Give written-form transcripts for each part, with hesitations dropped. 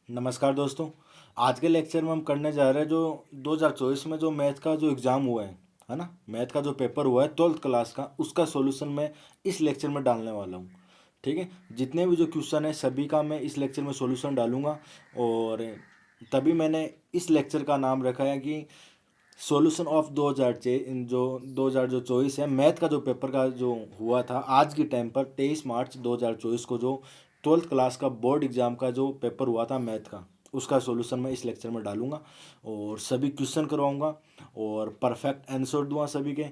नमस्कार दोस्तों। आज के लेक्चर में हम करने जा रहे हैं जो 2024 में जो मैथ का जो एग्ज़ाम हुआ है ना। मैथ का जो पेपर हुआ है 12th क्लास का, उसका सॉल्यूशन मैं इस लेक्चर में डालने वाला हूँ। ठीक है, जितने भी जो क्वेश्चन है सभी का मैं इस लेक्चर में सॉल्यूशन डालूंगा। और तभी मैंने इस लेक्चर का नाम रखा है कि सॉल्यूशन ऑफ 2000 जो 24 है मैथ का जो पेपर का जो हुआ था आज के टाइम पर 23 मार्च 2024 को, जो 12th क्लास का बोर्ड एग्जाम का जो पेपर हुआ था मैथ का, उसका सॉल्यूशन मैं इस लेक्चर में डालूंगा और सभी क्वेश्चन करवाऊंगा और परफेक्ट आंसर दूंगा सभी के।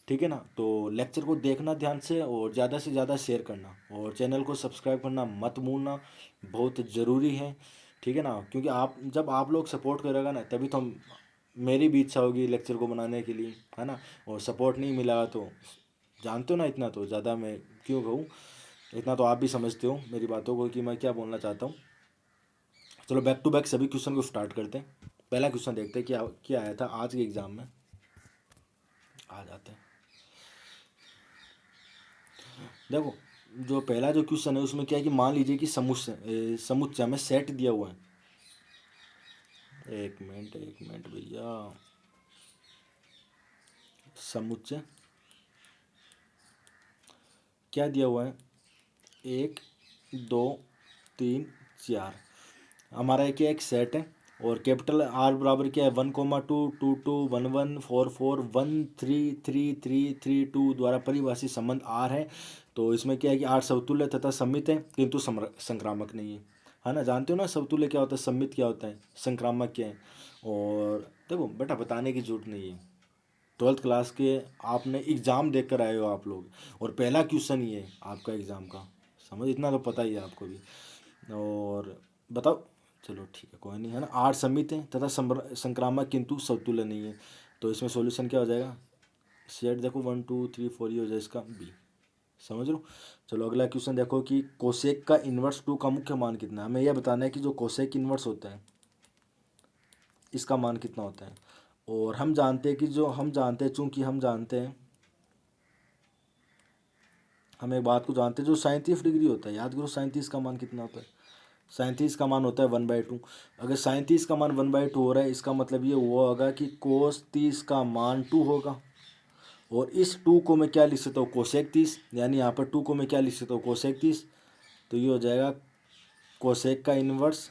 ठीक है ना, तो लेक्चर को देखना ध्यान से और ज़्यादा से ज़्यादा शेयर करना और चैनल को सब्सक्राइब करना मत भूलना, बहुत ज़रूरी है। ठीक है ना, क्योंकि आप जब आप लोग सपोर्ट करेगा ना तभी तो मेरी भी इच्छा होगी लेक्चर को बनाने के लिए, है ना। और सपोर्ट नहीं मिला तो जानते हो ना, इतना तो ज़्यादा मैं क्यों कहूँ, इतना तो आप भी समझते हो मेरी बातों को कि मैं क्या बोलना चाहता हूँ। चलो बैक टू बैक सभी क्वेश्चन को स्टार्ट करते हैं। पहला क्वेश्चन देखते हैं क्या क्या आया था आज के एग्ज़ाम में। आ जाते हैं, देखो जो पहला जो क्वेश्चन है उसमें क्या है कि मान लीजिए कि समुच्चय में सेट दिया हुआ है। एक मिनट भैया, समुच्चय क्या दिया हुआ है, 1 2 3 4। हमारा क्या एक सेट है और कैपिटल आर बराबर क्या है 1,2 2 2 1 1 4 4 1 3 3 3 3 2 द्वारा परिभाषित संबंध आर है। तो इसमें क्या है कि आर समतुल्य तथा सममित है किंतु संक्रामक नहीं है ना। जानते हो ना समतुल्य क्या होता है, सममित क्या होता है, संक्रामक क्या है। और देखो बेटा बताने की जरूरत नहीं है, 12th क्लास के आपने एग्ज़ाम देख कर आए हो आप लोग और पहला क्वेश्चन ही है आपका एग्ज़ाम का, समझ इतना तो पता ही है आपको भी। और बताओ, चलो ठीक है कोई नहीं, है ना। आठ समित है तथा संक्रामक किंतु समतुल्य नहीं है। तो इसमें सॉल्यूशन क्या हो जाएगा, सेट देखो 1 2 3 4 ये हो जाए इसका बी, समझ लो। चलो अगला क्वेश्चन देखो कि कोसेक का इन्वर्स टू का मुख्य मान कितना है। हमें यह बताना है कि जो कोसेक इन्वर्स होता है इसका मान कितना होता है। और हम जानते हैं कि जो हम जानते हैं, चूंकि हम जानते हैं, हम एक बात को जानते हैं, जो 37 डिग्री होता है, याद करो 37 का मान कितना होता है। 37 का मान होता है 1/2। अगर 37 का मान 1/2 हो रहा है इसका मतलब ये हुआ होगा कि कोस 30 का मान 2 होगा। और इस 2 को मैं क्या लिख सकता हूँ, कोसेक 30, यानी यहाँ पर 2 को मैं क्या लिख सकता हूँ, कोसेक 30। तो ये हो जाएगा कोसेक का इन्वर्स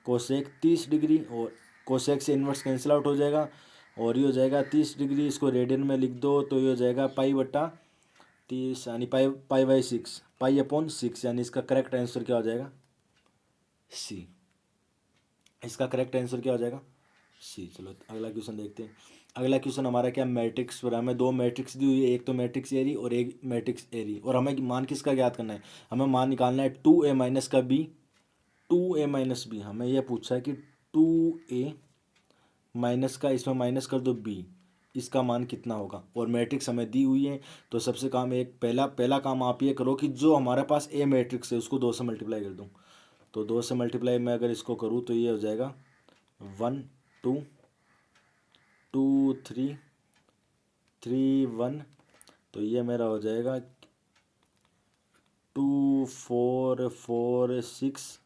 कोसेक 30 डिग्री, और कोसेक से इन्वर्स कैंसिल आउट हो जाएगा और ये हो जाएगा 30 डिग्री। इसको रेडियन में लिख दो तो ये हो जाएगा पाई/30, यानी पाई/6, पाई/6, यानी इसका करेक्ट आंसर क्या हो जाएगा, सी। इसका करेक्ट आंसर क्या हो जाएगा, सी। चलो अगला क्वेश्चन देखते हैं। अगला क्वेश्चन हमारा क्या, मैट्रिक्स पर हमें दो मैट्रिक्स दी हुई है, एक तो मैट्रिक्स एरी और एक मैट्रिक्स एरी, और हमें मान किसका ज्ञात करना है, हमें मान निकालना है 2a माइनस का बी, 2a - b। हमें यह पूछा है कि 2a माइनस का, इसमें माइनस कर दो b, इसका मान कितना होगा। और मैट्रिक्स हमें दी हुई है तो सबसे काम एक पहला पहला काम आप ये करो कि जो हमारे पास ए मैट्रिक्स है उसको 2 से मल्टीप्लाई कर दूँ। तो 2 से मल्टीप्लाई मैं अगर इसको करूँ तो ये हो जाएगा 1 2 2 3 3 1। तो ये मेरा हो जाएगा 2 4 4 6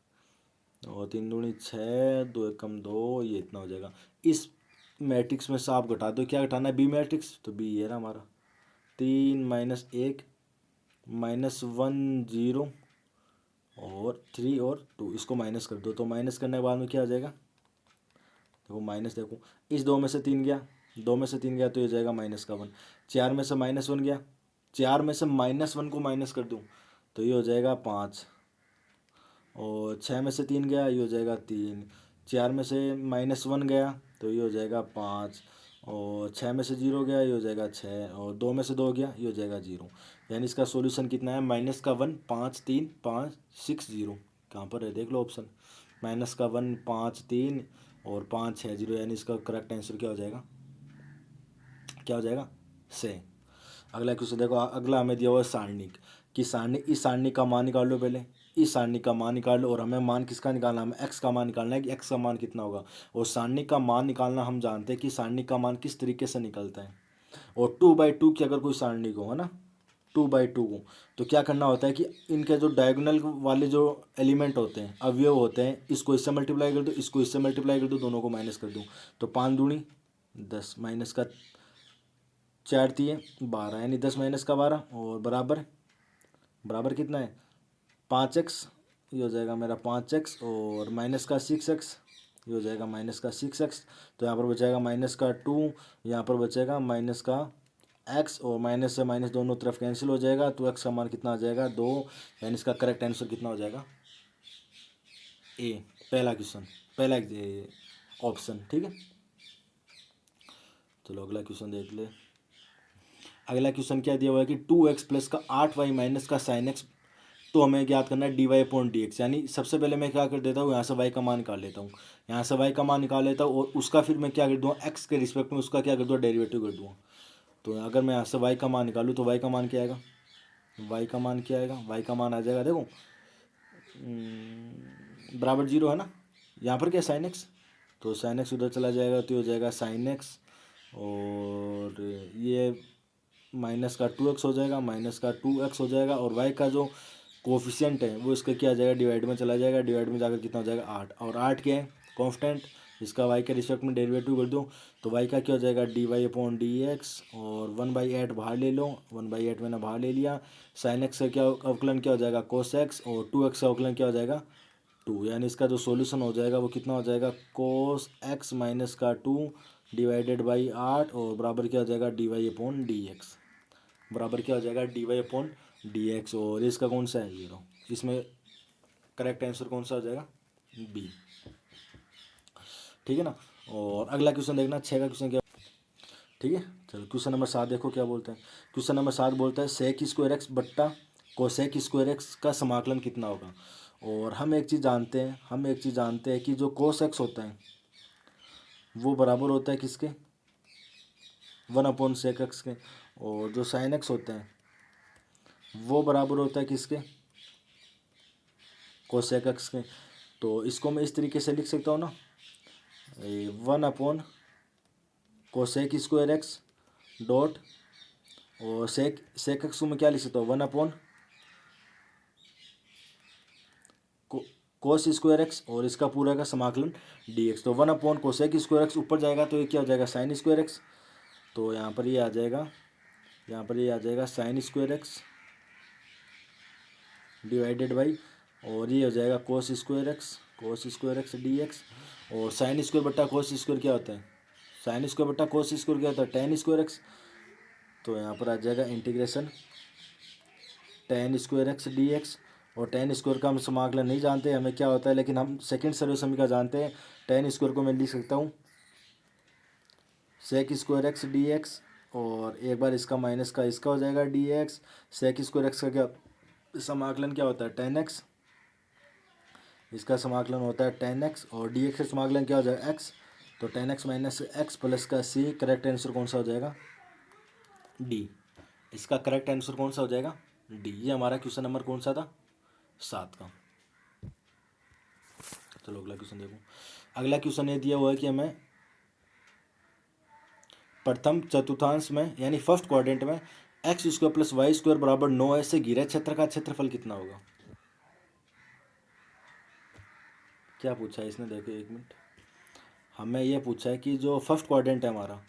और 3 दूनी 6, 2 1 कम 2, ये इतना हो जाएगा। इस मैट्रिक्स में से आप घटा दो, क्या घटाना है, बी मैट्रिक्स, तो बी ये रहा हमारा 3 - 1 -1 0 और 3 और 2, इसको माइनस कर दो। तो माइनस करने के बाद में क्या हो जाएगा, देखो माइनस, देखो इस 2 में से 3 गया, 2 में से 3 गया तो ये जाएगा -1। 4 में से -1 गया, 4 में से -1 को माइनस कर दूँ तो ये हो जाएगा 5। और 6 में से 3 गया, ये हो जाएगा 3। 4 में से -1 गया तो ये हो जाएगा 5। और 6 में से 0 गया, ये हो जाएगा 6। और 2 में से 2 गया, ये हो जाएगा 0। यानी इसका सॉल्यूशन कितना है, -1 5 3 5 6 0। कहाँ पर है देख लो ऑप्शन, -1 5 3 और 5 6 0, यानी इसका करेक्ट आंसर क्या हो जाएगा, क्या हो जाएगा, से। अगला क्वेश्चन देखो, अगला हमें दिया हुआ है सारणिक, कि सारणी, इस सारणी का मान निकाल लो पहले, इस सारणी का मान निकाल लो। और हमें मान किसका निकालना है, हमें एक्स का मान निकालना है कि एक्स का मान कितना होगा। और सारणी का मान निकालना हम जानते हैं कि सारणी का मान किस तरीके से निकलता है। और 2/2 की अगर कोई सारणी को, है ना, 2/2 को, तो क्या करना होता है कि इनके जो डायगोनल वाले जो एलिमेंट होते हैं, अवयव होते हैं, इसको इससे मल्टीप्लाई कर दो, इसको इससे मल्टीप्लाई कर दो, दोनों को माइनस कर दूँ, तो 5 दूनी 10 माइनस का 4 दिए 12, यानी 10 माइनस का 12 और बराबर बराबर कितना है 5x, ये हो जाएगा मेरा 5x और माइनस का 6x, ये हो जाएगा माइनस का 6x, तो यहाँ पर बचेगा माइनस का 2, यहाँ पर बचेगा माइनस का x और माइनस से माइनस दोनों तरफ कैंसिल हो जाएगा, तो x का मान कितना आ जाएगा 2, यानी इसका करेक्ट आंसर कितना हो जाएगा ए, पहला क्वेश्चन, पहला ऑप्शन। ठीक है, चलो अगला क्वेश्चन देख ले। अगला क्वेश्चन क्या दिया हुआ है कि 2x प्लस का 8y माइनस का साइन एक्स, तो हमें ज्ञात करना है dy/dx, यानी सबसे पहले मैं क्या कर देता हूँ, यहाँ से y का मान निकाल लेता हूँ, यहाँ से y का मान निकाल लेता हूँ और उसका फिर मैं क्या कर दूँगा x के रिस्पेक्ट में उसका क्या कर दूँगा डेरिवेटिव कर दूँगा। तो अगर मैं यहाँ से y का मान निकालूँ तो y का मान क्या आएगा, y का मान क्या आएगा, y का मान आ जाएगा देखो बराबर 0 है ना, यहाँ पर क्या साइन एक्स, तो साइन एक्स उधर चला जाएगा तो हो जाएगा साइन एक्स और ये माइनस का 2x हो जाएगा, माइनस का 2x हो जाएगा और y का जो कोफिशिएंट है वो इसका क्या आ जाएगा डिवाइड में चला जाएगा, डिवाइड में जाकर कितना हो जाएगा 8, और 8 क्या है कांस्टेंट, इसका y के रिस्पेक्ट में डेरिवेटिव कर दो तो y का क्या हो जाएगा dy/dx और 1/8 बाहर ले लो, 1/8 मैंने बाहर ले लिया, साइन एक्स का क्या अवकलन क्या हो जाएगा cos x और 2x का अवकलन क्या हो जाएगा 2, यानी इसका जो सॉल्यूशन हो जाएगा वो कितना हो जाएगा cos x माइनस का 2 डिवाइडेड बाई 8 और बराबर क्या हो जाएगा dy/dx, बराबर क्या हो जाएगा dy/dx, और इसका कौन सा है 0, इसमें करेक्ट आंसर कौन सा हो जाएगा बी। ठीक है ना, और अगला क्वेश्चन देखना 6 का क्वेश्चन क्या। ठीक है, चलो क्वेश्चन नंबर 7 देखो क्या बोलते हैं। क्वेश्चन नंबर 7 बोलता है सेक स्क्वायर एक्स बट्टा कोसेक स्क्वायर एक्स का समाकलन कितना होगा। और हम एक चीज़ जानते हैं कि जो कोस एक्स होता है वो बराबर होता है किसके 1/सेक एक्स के, और जो साइन एक्स होता है वो बराबर होता है किसके कोसेक एक्स के। तो इसको मैं इस तरीके से लिख सकता हूँ ना 1/कोसेक स्क्वायर एक्स डॉट, और सेक एक्स को मैं क्या लिख सकता हूँ 1/ कोस स्क्वायर एक्स और इसका पूरा का समाकलन dx, तो 1/कोसेक स्क्वायर एक्स ऊपर जाएगा तो ये क्या हो जाएगा साइन स्क्वायर एक्स, तो यहाँ पर ये आ जाएगा sine square x divided by, और ये हो जाएगा कोस स्क्वायर एक्स dx, और साइन स्क्वायर बट्टा कोस स्क्वायर क्या होता है साइन स्क्वायर बट्टा कोस स्क्वायर क्या होता है टेन स्क्वायर एक्स, तो यहाँ पर आ जाएगा integration ten square x dx, और टेन स्क्वायर का हम समाकलन नहीं जानते हमें क्या होता है, लेकिन हम सेकंड सर्वसमी का जानते हैं। टेन स्क्वायर को मैं लिख सकता हूँ सेक स्क्वायर एक्स dx, और एक बार इसका माइनस का इसका हो जाएगा dx, सेक स्क्वायर एक्स का क्या समाकलन क्या होता है टेन एक्स, इसका समाकलन होता है टेन एक्स, और dx का समाकलन क्या हो जाएगा x, तो ten x minus x plus का c, करेक्ट आंसर कौन सा हो जाएगा डी, इसका करेक्ट आंसर कौन सा हो जाएगा डी। ये हमारा क्वेश्चन नंबर कौन सा था 7 का। चलो अगला क्वेश्चन देखो। अगला क्वेश्चन ये दिया हुआ है कि हमें प्रथम चतुर्थांश में यानी फर्स्ट क्वाड्रेंट में X square plus Y square बराबर 9 है से घिरे क्षेत्र का क्षेत्रफल कितना होगा। क्या पूछा है इसने, देखो एक मिनट, हमें यह पूछा है कि जो फर्स्ट क्वाड्रेंट है हमारा,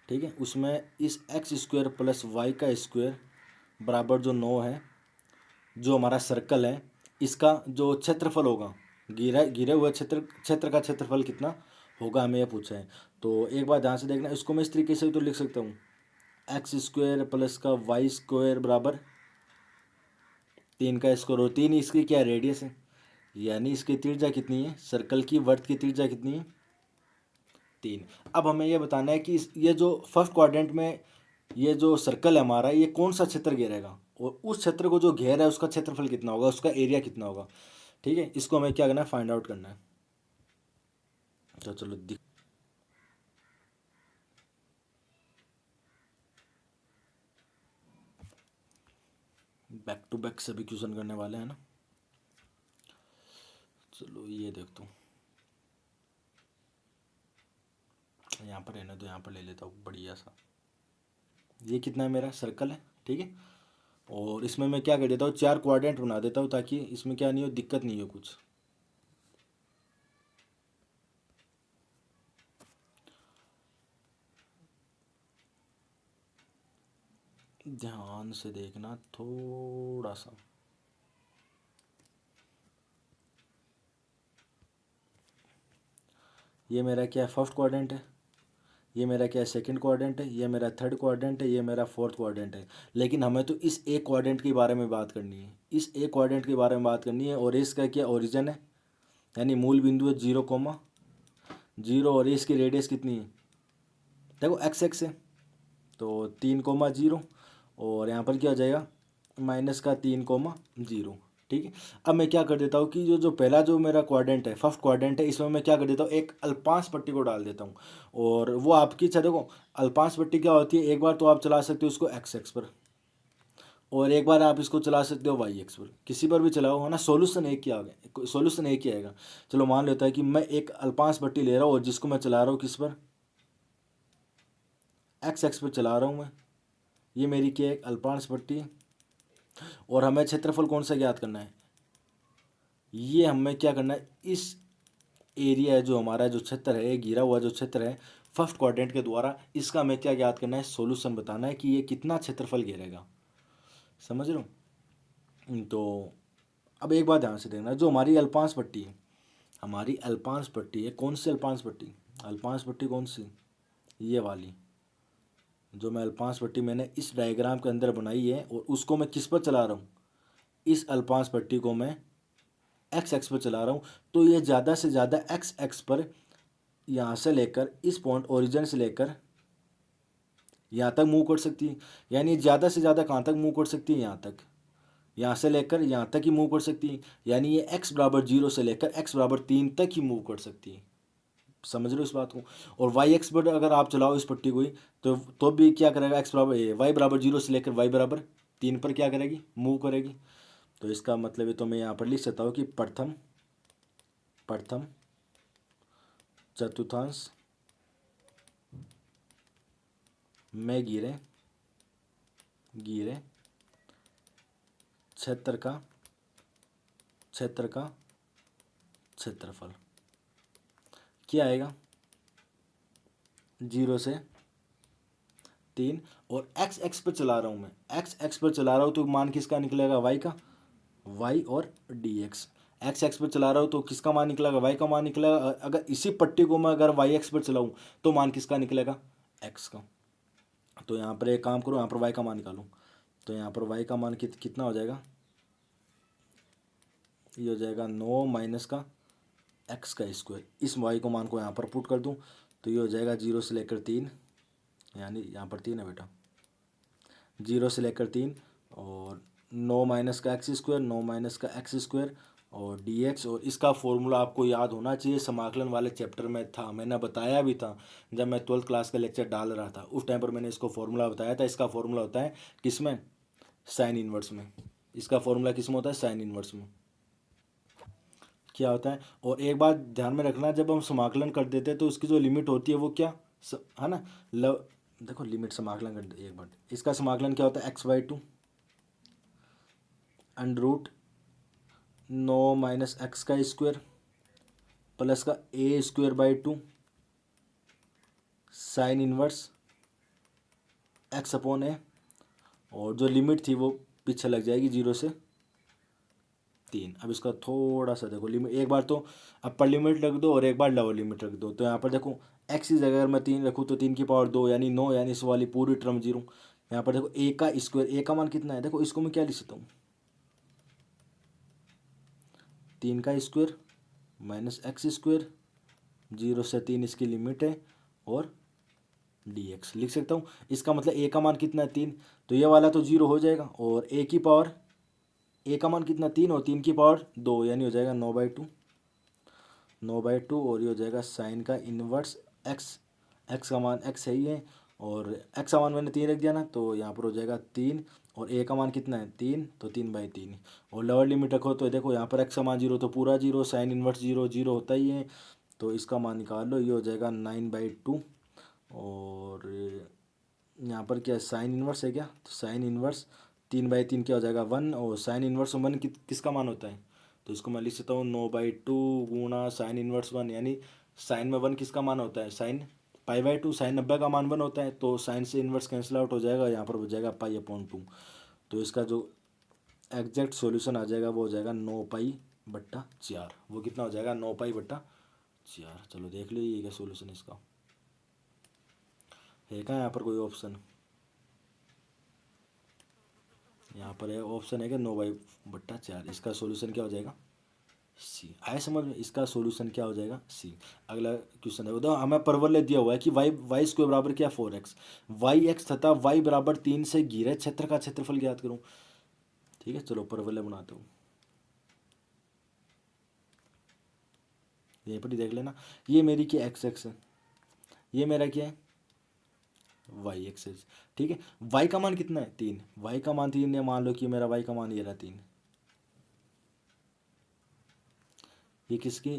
ठीक है, उसमें इस एक्स स्क्वायर प्लस वाई का स्क्वायर बराबर जो 9 है, जो हमारा सर्कल है, इसका जो क्षेत्रफल होगा घिरे हुए क्षेत्र का क्षेत्रफल कितना होगा, हमें यह पूछा है। तो एक बार ध्यान से देखना, इसको मैं इस तरीके से तो लिख सकता हूँ एक्स स्क्वायर प्लस का वाई स्क्वायर बराबर 3 का स्क्वायर, और 3 इसकी क्या रेडियस है, यानी इसकी त्रिज्या कितनी है, सर्कल की वर्त की त्रिज्या कितनी है 3। अब हमें यह बताना है कि ये जो फर्स्ट क्वाड्रेंट में ये जो सर्कल है हमारा, ये कौन सा क्षेत्र घेरेगा, और उस क्षेत्र को जो घेरा है उसका क्षेत्रफल कितना होगा, उसका एरिया कितना होगा। ठीक है, इसको हमें क्या करना है फाइंड आउट करना है। तो चलो बैक टू बैक सभी क्वेश्चन करने वाले हैं ना। चलो ये देखता हूँ, यहाँ पर रहने दो, यहाँ पर ले लेता हूँ बढ़िया सा। ये कितना है मेरा सर्कल है, ठीक है, और इसमें मैं क्या कर देता हूँ, 4 क्वाड्रेंट बना देता हूँ ताकि इसमें क्या नहीं हो, दिक्कत नहीं हो कुछ। ध्यान से देखना थोड़ा सा। ये मेरा क्या है, फर्स्ट क्वाड्रेंट है। ये मेरा क्या है, सेकंड क्वाड्रेंट है। ये मेरा थर्ड क्वाड्रेंट है। ये मेरा फोर्थ क्वाड्रेंट है। लेकिन हमें तो इस एक क्वाड्रेंट के बारे में बात करनी है, इस एक क्वाड्रेंट के बारे में बात करनी है। और इसका क्या ओरिजिन है, यानी मूल बिंदु है 0,0, और इसकी रेडियस कितनी है, देखो एक्स एक्स है, तो 3,0। और यहाँ पर क्या हो जाएगा, -3,0। ठीक है। अब मैं क्या कर देता हूँ कि जो जो पहला जो मेरा क्वाड्रेंट है, फर्स्ट क्वाड्रेंट है, इसमें मैं क्या कर देता हूँ, एक अल्पांश पट्टी को डाल देता हूँ। और वो आपकी इच्छा, देखो अल्पांश पट्टी क्या होती है, एक बार तो आप चला सकते हो इसको एक्स एक्स पर, और एक बार आप इसको चला सकते हो वाई एक्स पर, किसी पर भी चलाओ, है ना। सोल्यूशन एक ही आएगा, सोल्यूशन एक ही आएगा। चलो मान लेता है कि मैं एक अल्पांश पट्टी ले रहा हूँ और जिसको मैं चला रहा हूँ किस पर, एक्स एक्स पर चला रहा हूँ मैं। ये मेरी क्या है, एक अल्पांश पट्टी है। और हमें क्षेत्रफल कौन सा ज्ञात करना है, ये हमें क्या करना है, इस एरिया है जो हमारा जो क्षेत्र है, घिरा हुआ जो क्षेत्र है फर्स्ट क्वाड्रेंट के द्वारा, इसका हमें क्या ज्ञात करना है, सॉल्यूशन बताना है कि ये कितना क्षेत्रफल घेरेगा। समझ रहे हो। तो अब एक बात ध्यान से देखना, जो हमारी अल्पांश पट्टी है, हमारी अल्पांश पट्टी है, कौन सी अल्पांश पट्टी, अल्पांश पट्टी कौन सी, ये वाली। जो मैं अल्पांश पट्टी मैंने इस डायग्राम के अंदर बनाई है, और उसको मैं किस पर चला रहा हूँ, इस अल्पांश पट्टी को मैं एक्स एक्स पर चला रहा हूँ। तो ये ज़्यादा से ज़्यादा एक्स एक्स पर, यहाँ से लेकर इस पॉइंट ओरिजिन से लेकर यहाँ तक मूव कर सकती है। यानी ज़्यादा से ज़्यादा कहाँ तक मूव कर सकती है, यहाँ तक, यहाँ से लेकर यहाँ तक ही मूव कर सकती है। यानी ये x = 0 से लेकर x = 3 तक ही मूव कर सकती है। समझ रहे हो इस बात को। और वाई एक्स पर अगर आप चलाओ इस पट्टी को ही, तो भी क्या करेगा, y = 0 से लेकर y = 3 पर क्या करेगी, मूव करेगी। तो इसका मतलब है, तो मैं यहाँ पर लिख सकता हूँ कि प्रथम प्रथम चतुर्थांश में गिरे गिरे क्षेत्र का क्षेत्रफल क्या आएगा, 0 से 3। और एक्स एक्स पर चला रहा हूँ मैं, एक्स एक्स पर चला रहा हूँ, तो मान किसका निकलेगा, वाई का, वाई और डी एक्स। एक्स एक्स पर चला रहा हूँ तो किसका मान निकलेगा, वाई का मान निकलेगा। अगर इसी पट्टी को मैं अगर वाई एक्स पर चलाऊँ तो मान किसका निकलेगा, एक्स का। तो यहाँ पर एक काम करो, यहाँ पर वाई का मान निकालूँ। तो यहाँ पर वाई का मान कितना हो जाएगा, ये हो जाएगा 9 माइनस का एक्स का स्क्वायर। इस वाई को मान को यहाँ पर पुट कर दूँ तो ये हो जाएगा 0 से लेकर 3, यानी यहाँ पर 3 है बेटा, 0 से लेकर 3, और 9 माइनस का एक्स स्क्वायर, 9 माइनस का एक्स स्क्वायर और डी एक्स। और इसका फॉर्मूला आपको याद होना चाहिए, समाकलन वाले चैप्टर में था, मैंने बताया भी था जब मैं 12th क्लास का लेक्चर डाल रहा था, उस टाइम पर मैंने इसको फॉर्मूला बताया था। इसका फॉर्मूला होता है किसमें, साइन इन्वर्स में। इसका फॉर्मूला किस में होता है, साइन इन्वर्स में। क्या होता है, और एक बात ध्यान में रखना, जब हम समाकलन कर देते हैं तो उसकी जो लिमिट होती है वो क्या, है ना, देखो लिमिट समाकलन कर दे एक बार, इसका समाकलन क्या होता है, x/2 √ 9 माइनस एक्स का स्क्वायर प्लस का a² / 2 साइन इनवर्स x/a। और जो लिमिट थी वो पीछे लग जाएगी 0 से 3। अब इसका थोड़ा सा देखो लिमिट, एक बार तो अपर लिमिट रख दो और एक बार लोअर लिमिट रख दो। तो यहाँ पर देखो एक्स की जगह अगर मैं 3 रखूँ तो 3 की पावर 2 यानी 9, यानी इस वाली पूरी टर्म 0। यहाँ पर देखो ए का स्क्वायर, ए का मान कितना है, देखो इसको मैं क्या लिख सकता हूँ, 3 का स्क्वायर माइनस एक्स स्क्वायर, 0 से 3 इसकी लिमिट है, और डी एक्स लिख सकता हूँ। इसका मतलब ए का मान कितना है, 3, तो ये वाला तो 0 हो जाएगा। और ए का मान कितना, 3, और 3 की पावर 2 यानी हो जाएगा 9/2, 9/2। और ये हो जाएगा साइन का इन्वर्स एक्स, एक्स का मान एक्स है ही है, और एक्स का मान मैंने 3 रख दिया ना, तो यहाँ पर हो जाएगा 3। और ए का मान कितना है, 3, तो 3/3। और लोअर लिमिट रखो तो देखो यहाँ पर एक्स का मान 0 तो पूरा 0, साइन इन्वर्स 0 0 होता ही है, तो इसका मान निकाल लो, ये हो जाएगा 9/2। और यहाँ पर क्या साइन इन्वर्स है क्या, तो साइन इन्वर्स 3/3 क्या हो जाएगा 1, और साइन इन्वर्स 1 किसका मान होता है, तो इसको मैं लिख सकता हूँ 9/2 गुणा साइन इन्वर्स 1, यानी साइन में 1 किसका मान होता है, साइन π/2, साइन 90 का मान 1 होता है, तो साइन से इन्वर्स कैंसिल आउट हो जाएगा, यहाँ पर हो जाएगा π/2। तो इसका जो एग्जैक्ट सॉल्यूशन आ जाएगा वो हो जाएगा 9π/4। वो कितना हो जाएगा 9π/4। चलो देख लो ये क्या सॉल्यूशन इसका है। क्या यहाँ पर कोई ऑप्शन, यहाँ पर है ऑप्शन है कि 9π/4। इसका सॉल्यूशन क्या हो जाएगा सी। आए समझ में, इसका सॉल्यूशन क्या हो जाएगा सी। अगला क्वेश्चन है, तो हमें परवलय दिया हुआ है कि वाई स्क्वायर बराबर क्या 4x, वाई एक्स तथा वाई बराबर 3 से घिरे क्षेत्र का क्षेत्रफल ज्ञात करूँ। ठीक है, चलो परवलय बनाता हूँ, यहीं पर ही देख लेना। ये मेरी क्या एक्स एक्स है, ये मेरा क्या है वाई एक्स है। ठीक है, वाई का मान कितना है 3, वाई का मान 3 है, मान लो कि मेरा वाई का मान ये रहा 3। ये किसकी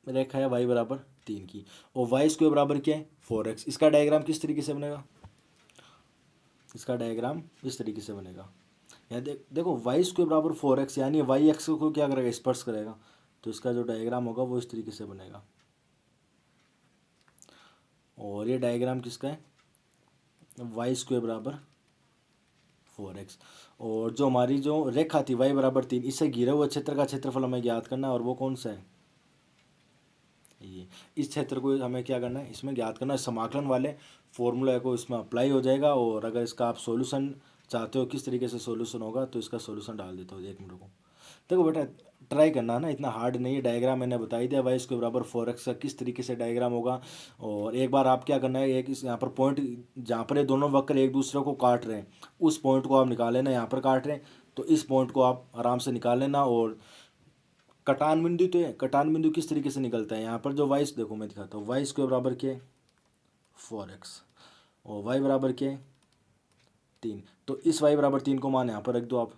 रेखा है, वाई बराबर 3 की, और वाई स्क्वायर बराबर क्या है 4x। इसका डायग्राम किस तरीके से बनेगा, इसका डायग्राम इस तरीके से बनेगा। यहाँ देखो वाई स्क्वायर बराबर 4x, यानी वाई एक्स को क्या करेगा स्पर्श करेगा, तो इसका जो डायग्राम होगा वो इस तरीके से बनेगा। और ये डायग्राम किसका है, वाई स्क्वायर बराबर 4x, और जो हमारी जो रेखा थी वाई बराबर 3, इससे घिरे हुए क्षेत्र का क्षेत्रफल हमें ज्ञात करना है, और वो कौन सा है ये। इस क्षेत्र को हमें क्या करना है इसमें ज्ञात करना है, समाकलन वाले फॉर्मूला को इसमें अप्लाई हो जाएगा। और अगर इसका आप सॉल्यूशन चाहते हो किस तरीके से सॉल्यूशन होगा, तो इसका सॉल्यूशन डाल देता हूँ, 1 मिनट को। देखो बेटा ट्राई करना ना, इतना हार्ड नहीं है। डायग्राम मैंने बता ही दिया, वाई इसके बराबर 4x का किस तरीके से डायग्राम होगा। और एक बार आप क्या करना है, एक इस यहाँ पर पॉइंट जहाँ पर ये दोनों वक्र एक दूसरे को काट रहे हैं, उस पॉइंट को आप निकाल लेना। यहाँ पर काट रहे हैं तो इस पॉइंट को आप आराम से निकाल लेना। और कटान बिंदु तो है, कटान बिंदु किस तरीके से निकलता है, यहाँ पर जो वाई, देखो मैं दिखाता हूँ, वाई स्क्वायर बराबर क्या है 4x, और वाई बराबर क्या है 3। तो इस वाई बराबर 3 को मान यहाँ पर रख दो आप,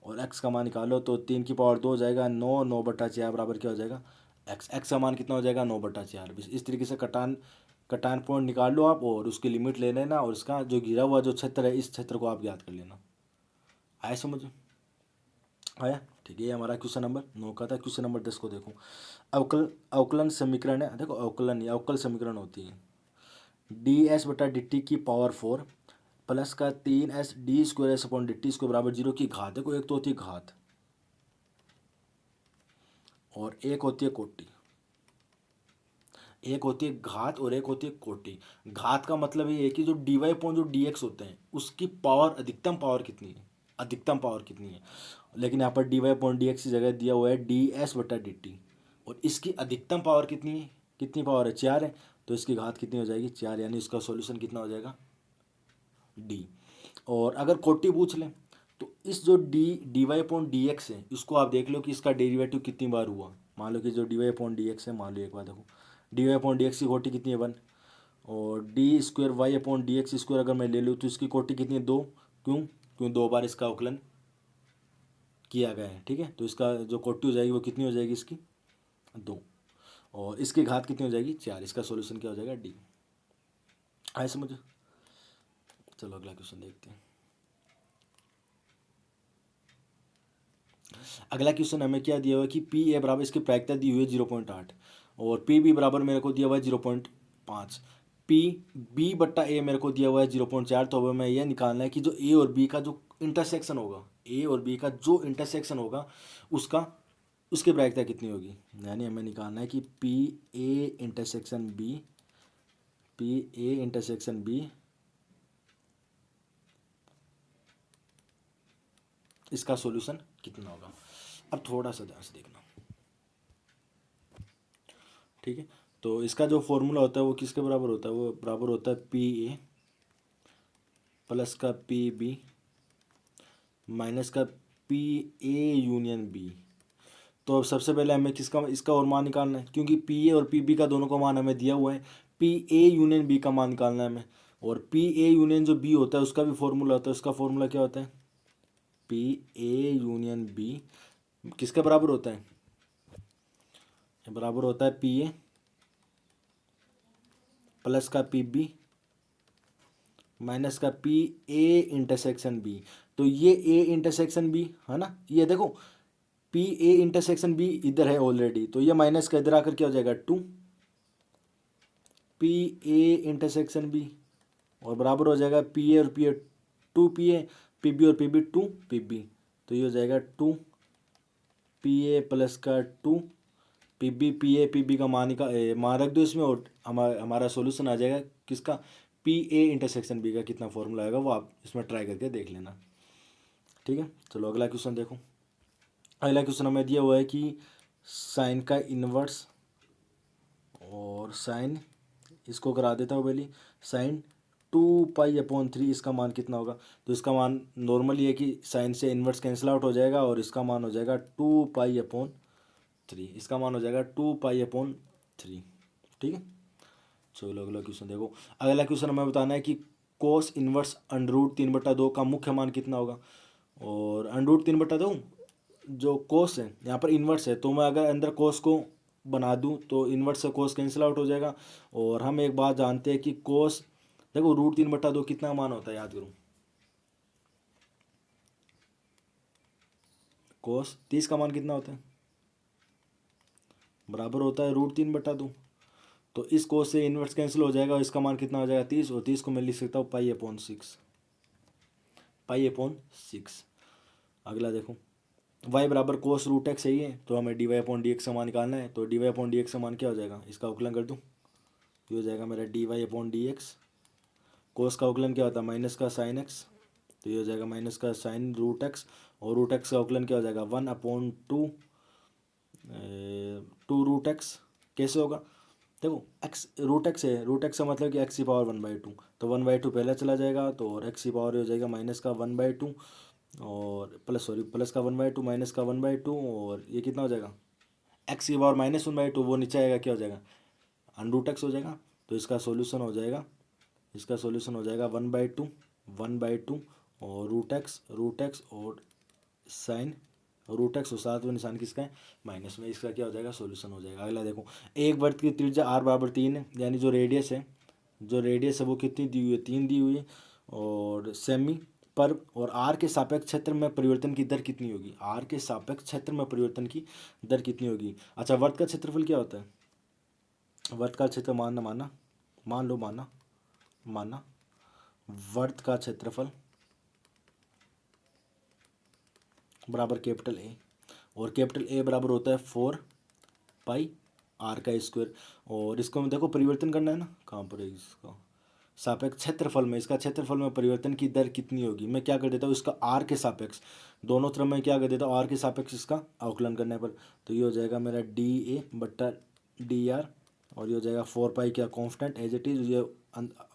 और x का मान निकालो, तो 3 की पावर 2 हो जाएगा 9, 9/4 बराबर क्या हो जाएगा x का मान कितना हो जाएगा 9/4। इस तरीके से कटान कटान पॉइंट निकाल लो आप, और उसकी लिमिट ले लेना, और इसका जो घिरा हुआ जो क्षेत्र है इस क्षेत्र को आप ज्ञात कर लेना। आया समझ, आया। ठीक है, ये हमारा क्वेश्चन नंबर 9 का था। क्वेश्चन नंबर 10 को देखो, अवकलन समीकरण है। देखो अवकलन या अवकल समीकरण होती है ds/dt की पावर 4 प्लस का 3s d²s/dt बराबर 0 की घात। देखो एक तो होती है घात और एक होती है कोटि, एक होती है घात और एक होती है कोटि। घात का मतलब ये है कि जो dy/जो dx होते हैं उसकी पावर अधिकतम पावर कितनी है, अधिकतम पावर कितनी है। लेकिन यहाँ पर dy/dx की जगह दिया हुआ है ds/dt, और इसकी अधिकतम पावर कितनी है, कितनी पावर है 4 है, तो इसकी घात कितनी हो जाएगी 4, यानी इसका सॉल्यूशन कितना हो जाएगा d। और अगर कोटि पूछ लें तो इस जो dy/dx है इसको आप देख लो कि इसका डेरिवेटिव कितनी बार हुआ। मान लो कि जो dy/dx है, मान लो एक बार देखो dy/dx की कोटि कितनी है 1, और d²y/dx² अगर मैं ले लूँ तो इसकी कोटि कितनी है 2। क्यों 2 बार इसका अवकलन किया गया है। ठीक है, तो इसका जो कोटि हो जाएगी वो कितनी हो जाएगी इसकी 2, और इसकी घात कितनी हो जाएगी 4। इसका सॉल्यूशन क्या हो जाएगा डी। आए समझ। चलो अगला क्वेश्चन देखते हैं। अगला क्वेश्चन हमें क्या दिया हुआ है कि पी ए बराबर, इसकी प्रायिकता दी हुई है 0.8, और पी बी बराबर मेरे को दिया हुआ है 0.5, पी बी बट्टा ए मेरे को दिया हुआ है 0.4। तो अब हमें यह निकालना है कि जो ए और बी का जो इंटरसेक्शन होगा, ए और बी का जो इंटरसेक्शन होगा उसका उसकी प्रायिकता कितनी होगी। यानी हमें निकालना है कि P A intersection B, P A intersection B, इसका सॉल्यूशन कितना होगा। अब थोड़ा सा ध्यान से देखना। ठीक है, तो इसका जो फॉर्मूला होता है वो किसके बराबर होता है, वो बराबर होता है पी ए प्लस का पी बी माइनस का पी ए यूनियन बी। तो अब सबसे पहले हमें किसका इसका और मान निकालना है, क्योंकि पी ए और पी बी का दोनों का मान हमें दिया हुआ है। पी ए यूनियन बी का मान निकालना है हमें, और पी ए यूनियन जो बी होता है उसका भी फॉर्मूला होता है। उसका फॉर्मूला क्या होता है, पी ए यूनियन बी किसके बराबर होता है, बराबर होता है पी ए प्लस का पी बी माइनस का पी ए इंटरसेक्शन बी। तो ये ए इंटरसेक्शन बी है ना, ये देखो पी ए इंटरसेक्शन बी इधर है ऑलरेडी, तो ये माइनस का इधर आकर क्या हो जाएगा 2 पी ए इंटरसेक्शन बी, और बराबर हो जाएगा पी ए और पी ए 2 पी बी और पी बी 2 पी बी, तो ये हो जाएगा 2 पी ए प्लस का 2 पी बी का मान रख दो इसमें, और हमारा सॉल्यूशन आ जाएगा किसका, पी ए इंटरसेक्शन बी का कितना फॉर्मूला आएगा वो आप इसमें ट्राई करके देख लेना। ठीक है, चलो अगला क्वेश्चन देखो। अगला क्वेश्चन हमें दिया हुआ है कि साइन का इन्वर्स, और साइन इसको करा देता हूँ पहले, साइन 2 पाई/3 इसका मान कितना होगा। तो इसका मान नॉर्मली है कि साइन से इन्वर्स कैंसिल आउट हो जाएगा, और इसका मान हो जाएगा 2 पाई/3, इसका मान हो जाएगा 2 पाई/3। ठीक है, चलो अगला क्वेश्चन देखो। अगला क्वेश्चन हमें बताना है कि कोस इन्वर्स √3/2 का मुख्य मान कितना होगा। और √3/2 जो कोस है यहाँ पर इन्वर्स है, तो मैं अगर अंदर कोस को बना दूँ तो इन्वर्स से कोस कैंसिल आउट हो जाएगा। और हम एक बात जानते हैं कि कोस देखो √3/2 कितना मान होता है, याद करूँ, कोस 30 का मान कितना होता है, बराबर होता है √3/2। तो इस कोस से इन्वर्स कैंसिल हो जाएगा, और इसका मान कितना हो जाएगा 30, और 30 को मैं लिख सकता हूँ पाई/6। अगला देखो, y बराबर कोस √x है, तो हमें dy/dx का मान निकालना है। तो dy/dx का मान क्या हो जाएगा, इसका अवकलन कर दूँ, ये हो जाएगा मेरा dy/dx। कोस का अवकलन क्या होता है, माइनस का साइन x, तो ये हो जाएगा माइनस का साइन √x, और √x का अवकलन क्या हो जाएगा 1/2 2√x। कैसे होगा, देखो x √x है, √x का मतलब कि x⁻1/2, तो 1/2 पहले चला जाएगा, तो और x⁻, हो जाएगा माइनस का 1/2, और प्लस का 1/2 माइनस का 1/2, और ये कितना हो जाएगा x⁻−1/2, वो नीचे आएगा क्या हो जाएगा √x हो जाएगा। तो इसका सॉल्यूशन हो जाएगा 1/2 और √x और साइन √x, और साथ में निशान किसका है माइनस में, इसका क्या हो जाएगा सॉल्यूशन हो जाएगा। अगला देखो, एक वृत्त की त्रिज्या r/3 है, यानी जो रेडियस है वो कितनी दी हुई है 3 दी हुई है, और सेमी पर, और r के सापेक्ष क्षेत्र में परिवर्तन की दर कितनी होगी, r के सापेक्ष क्षेत्र में परिवर्तन की दर कितनी होगी। अच्छा, वृत्त का क्षेत्रफल क्या होता है, वृत्त का क्षेत्र माना वृत्त का क्षेत्रफल बराबर कैपिटल ए, और कैपिटल ए बराबर होता है 4 पाई r²। और इसको हम देखो परिवर्तन करना है ना, कहाँ पर है इसका सापेक्ष क्षेत्रफल में, इसका क्षेत्रफल में परिवर्तन की दर कितनी होगी। मैं क्या कर देता हूँ, इसका r के सापेक्ष दोनों तरफ मैं क्या कर देता हूँ, r के सापेक्ष इसका अवकलन करने पर, तो ये हो जाएगा मेरा dA/dr, और ये हो जाएगा 4 पाई क्या कांस्टेंट एज इट इज, ये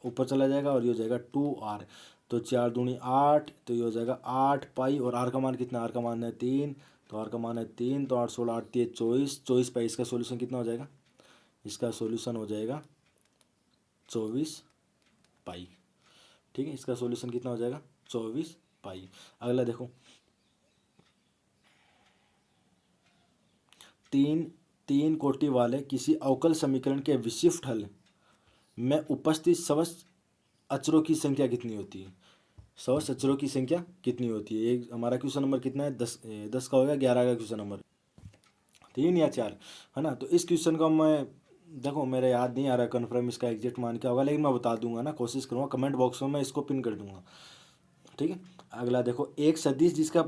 ऊपर चला जाएगा, और ये हो जाएगा 2r, तो 4 दूनी 8, तो ये हो जाएगा 8 पाई, और r का मान कितना, r का मान है 3, तो r का मान है 3, तो 8 16 8 3 24 पाई। इसका सॉल्यूशन कितना हो जाएगा, इसका सॉल्यूशन हो जाएगा 24 पाई। ठीक है, इसका सॉल्यूशन कितना हो जाएगा 24 पाई। अगला देखो, तीन कोटि वाले किसी अवकल समीकरण के विशिष्ट हल में उपस्थित समस्त अचरों की संख्या कितनी होती है, समस्त अचरों की संख्या कितनी होती है। एक हमारा क्वेश्चन नंबर कितना है 10 का होगा, 11 का क्वेश्चन नंबर 3 या 4 है ना। तो इस क्वेश्चन का मैं देखो मेरे याद नहीं आ रहा कन्फर्म इसका एग्जैक्ट मान क्या होगा, लेकिन मैं बता दूंगा ना, कोशिश करूँगा, कमेंट बॉक्स में मैं इसको पिन कर दूंगा। ठीक है, अगला देखो, एक सदिश जिसका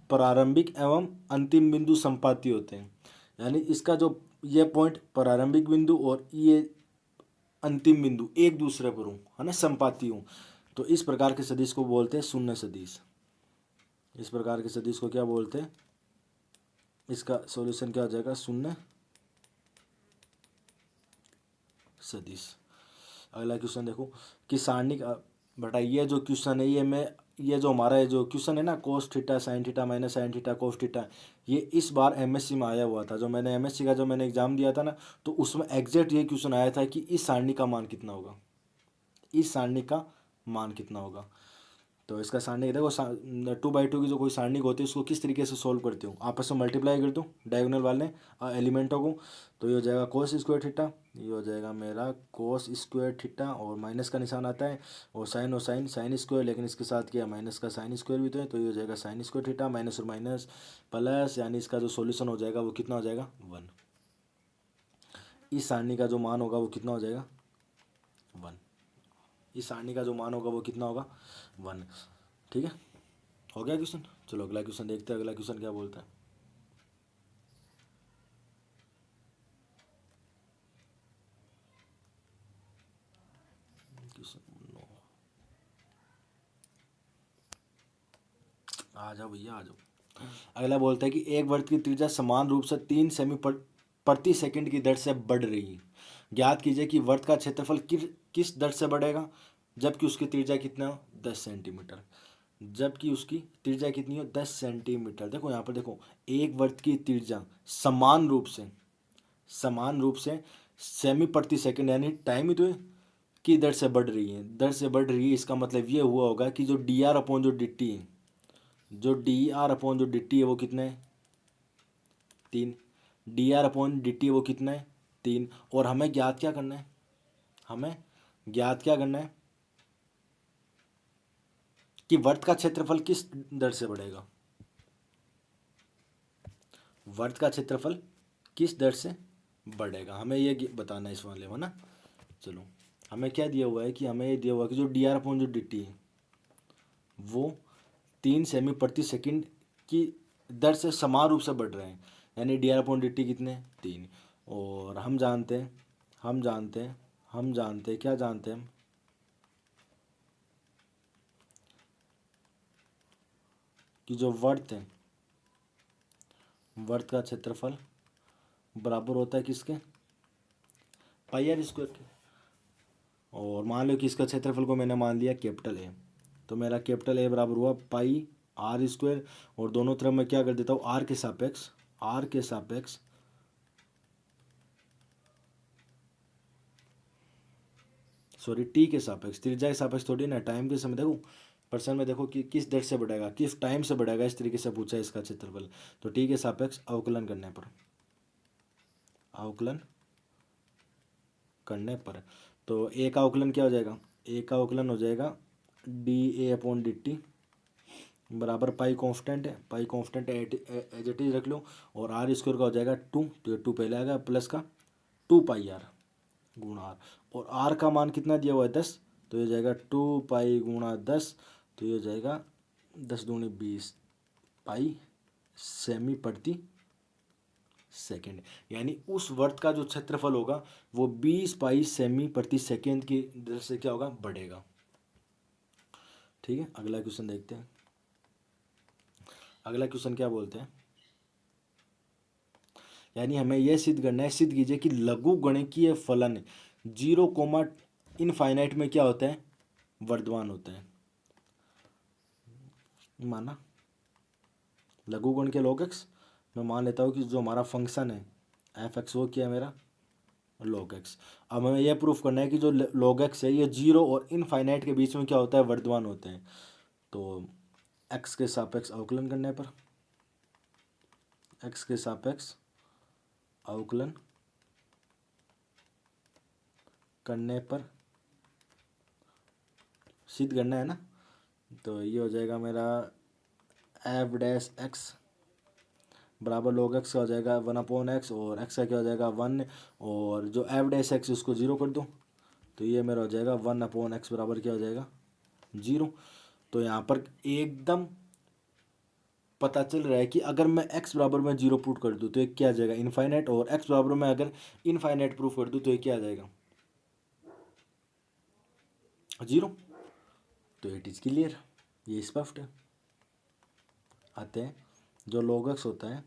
प्रारंभिक एवं अंतिम बिंदु संपाती होते हैं, यानी इसका जो ये पॉइंट प्रारंभिक बिंदु और ये अंतिम बिंदु एक दूसरे पर हूँ है ना, संपाती हूँ, तो इस प्रकार के सदिश को बोलते हैं शून्य सदिश। इस प्रकार के सदिश को क्या बोलते हैं, इसका सॉल्यूशन क्या हो जाएगा शून्य सदिश। अगला क्वेश्चन देखो कि सारणी का बटा, ये जो क्वेश्चन है ये जो हमारा जो क्वेश्चन है ना, कोस theta sine theta minus sign theta cos theta, ये इस बार एमएससी में आया हुआ था। जो मैंने एमएससी का जो मैंने एग्जाम दिया था ना, तो उसमें एग्जैक्ट ये क्वेश्चन आया था कि इस सारणी का मान कितना होगा, इस सारणी का मान कितना होगा। तो इसका सारणी देखो, 2/2 की जो कोई सारणी होती है उसको किस तरीके से सोल्व करते हो, आपस में मल्टीप्लाई कर दो डायगोनल वाले एलिमेंटों को। तो ये हो जाएगा कोस स्क्वायर थीटा, ये हो जाएगा मेरा कोस स्क्वायर थीटा, और माइनस का निशान आता है, और साइन साइन स्क्वायर, लेकिन इसके साथ क्या माइनस का साइन स्क्वायर भी तो है, तो ये हो जाएगा साइन स्क्वायर थीटा, माइनस और माइनस प्लस, यानी इसका जो सॉल्यूशन हो जाएगा वो कितना हो जाएगा 1। इस सारणी का जो मान होगा वो कितना हो जाएगा 1। इस सारणी का जो मान होगा वो कितना होगा 1। ठीक है, हो गया क्वेश्चन। चलो अगला क्वेश्चन देखते हैं, अगला क्वेश्चन क्या बोलता है। आ जाओ भैया आ जाओ। अगला बोलता है कि एक वृत्त की त्रिज्या समान रूप से 3 सेमी प्रति सेकंड की दर से बढ़ रही है। ज्ञात कीजिए कि वृत्त का क्षेत्रफल किस दर से बढ़ेगा जबकि उसकी त्रिज्या कितना हो 10 सेंटीमीटर। जबकि उसकी त्रिज्या कितनी हो 10 सेंटीमीटर। देखो यहाँ पर देखो, एक वृत्त की त्रिज्या समान रूप से सेमी प्रति सेकंड यानी टाइम ही तो है की दर से बढ़ रही है, दर से बढ़ रही है। इसका मतलब ये हुआ होगा कि जो डी आर अपॉन जो डी टी है, जो डी आर अपॉन जो डी टी है वो कितना है 3। D R upon D T वो कितना है 3। और हमें ज्ञात क्या करना है, हमें ज्ञात क्या करना है कि वृत्त का क्षेत्रफल किस दर से बढ़ेगा, वृत्त का क्षेत्रफल किस दर से बढ़ेगा, हमें ये बताना है इस वाले में ना। चलो हमें क्या दिया हुआ है कि हमें ये दिया हुआ है कि जो डी आर अपॉन जो डी टी है वो 3 सेमी प्रति सेकंड की दर से समान रूप से बढ़ रहे हैं, यानी D R upon D T कितने 3। और हम जानते हैं क्या जानते हैं हम कि जो वृत्त है, वृत्त का क्षेत्रफल बराबर होता है किसके पाई आर स्क्वायर के। और मान लो कि इसका क्षेत्रफल को मैंने मान लिया कैपिटल ए, तो मेरा कैपिटल ए बराबर हुआ पाई आर स्क्वायर, और दोनों तरफ मैं क्या कर देता हूँ आर के सापेक्ष सॉरी टी के सापेक्ष, त्रिज्या के सापेक्ष थोड़ी ना, टाइम के समय देखो पर्सन में देखो कि किस दर से बढ़ेगा किस टाइम से बढ़ेगा, इस तरीके से पूछा है इसका क्षेत्रफल। तो टी के सापेक्ष अवकलन करने पर तो ए का अवकलन क्या हो जाएगा, ए का अवकलन हो जाएगा D A upon D T बराबर पाई कांस्टेंट है, pi constant as it is रख लो, और आर स्क्वायर का हो जाएगा 2, तो ये 2 पहले आएगा प्लस का 2 पाई आर गुणा आर, और आर का मान कितना दिया हुआ है 10, तो ये जाएगा 2 पाई गुणा 10, तो ये हो जाएगा 10 दूनी 20 पाई सेमी प्रति सेकेंड, यानी उस वृत्त का जो क्षेत्रफल होगा वो 20 पाई सेमी प्रति सेकेंड की दर से क्या होगा बढ़ेगा। ठीक है, अगला क्वेश्चन देखते हैं। अगला क्वेश्चन क्या बोलते हैं, यानी हमें यह सिद्ध करना है, सिद्ध कीजिए कि लघु गणितीय फलन 0, इनफाइनाइट में क्या होता है वर्धमान होता है। माना लघुगण के log x, मैं मान लेता हूँ कि जो हमारा फंक्शन है एफ एक्स वो क्या है मेरा log x। अब हमें यह प्रूफ करना है कि जो log x है ये 0 और इनफाइनाइट के बीच में क्या होता है वर्धमान होते हैं। तो x के सापेक्ष अवकलन करने पर, x के सापेक्ष अवकलन करने पर सिद्ध करना है ना, तो ये हो जाएगा मेरा एफ डैश एक्स बराबर log x का हो जाएगा 1/x, और x का क्या हो जाएगा 1, और जो एफ डैश एक्स उसको 0 कर दो, तो ये मेरा हो जाएगा 1/x बराबर क्या हो जाएगा 0। तो यहाँ पर एकदम पता चल रहा है कि अगर मैं x बराबर में 0 पुट कर दूँ तो ये क्या आ जाएगा इनफाइनाइट, और x बराबर में अगर इनफाइनाइट प्रूफ कर दूँ तो ये क्या आ जाएगा 0। तो इट इज़ क्लियर, ये स्पष्ट है। अतः जो log x होता है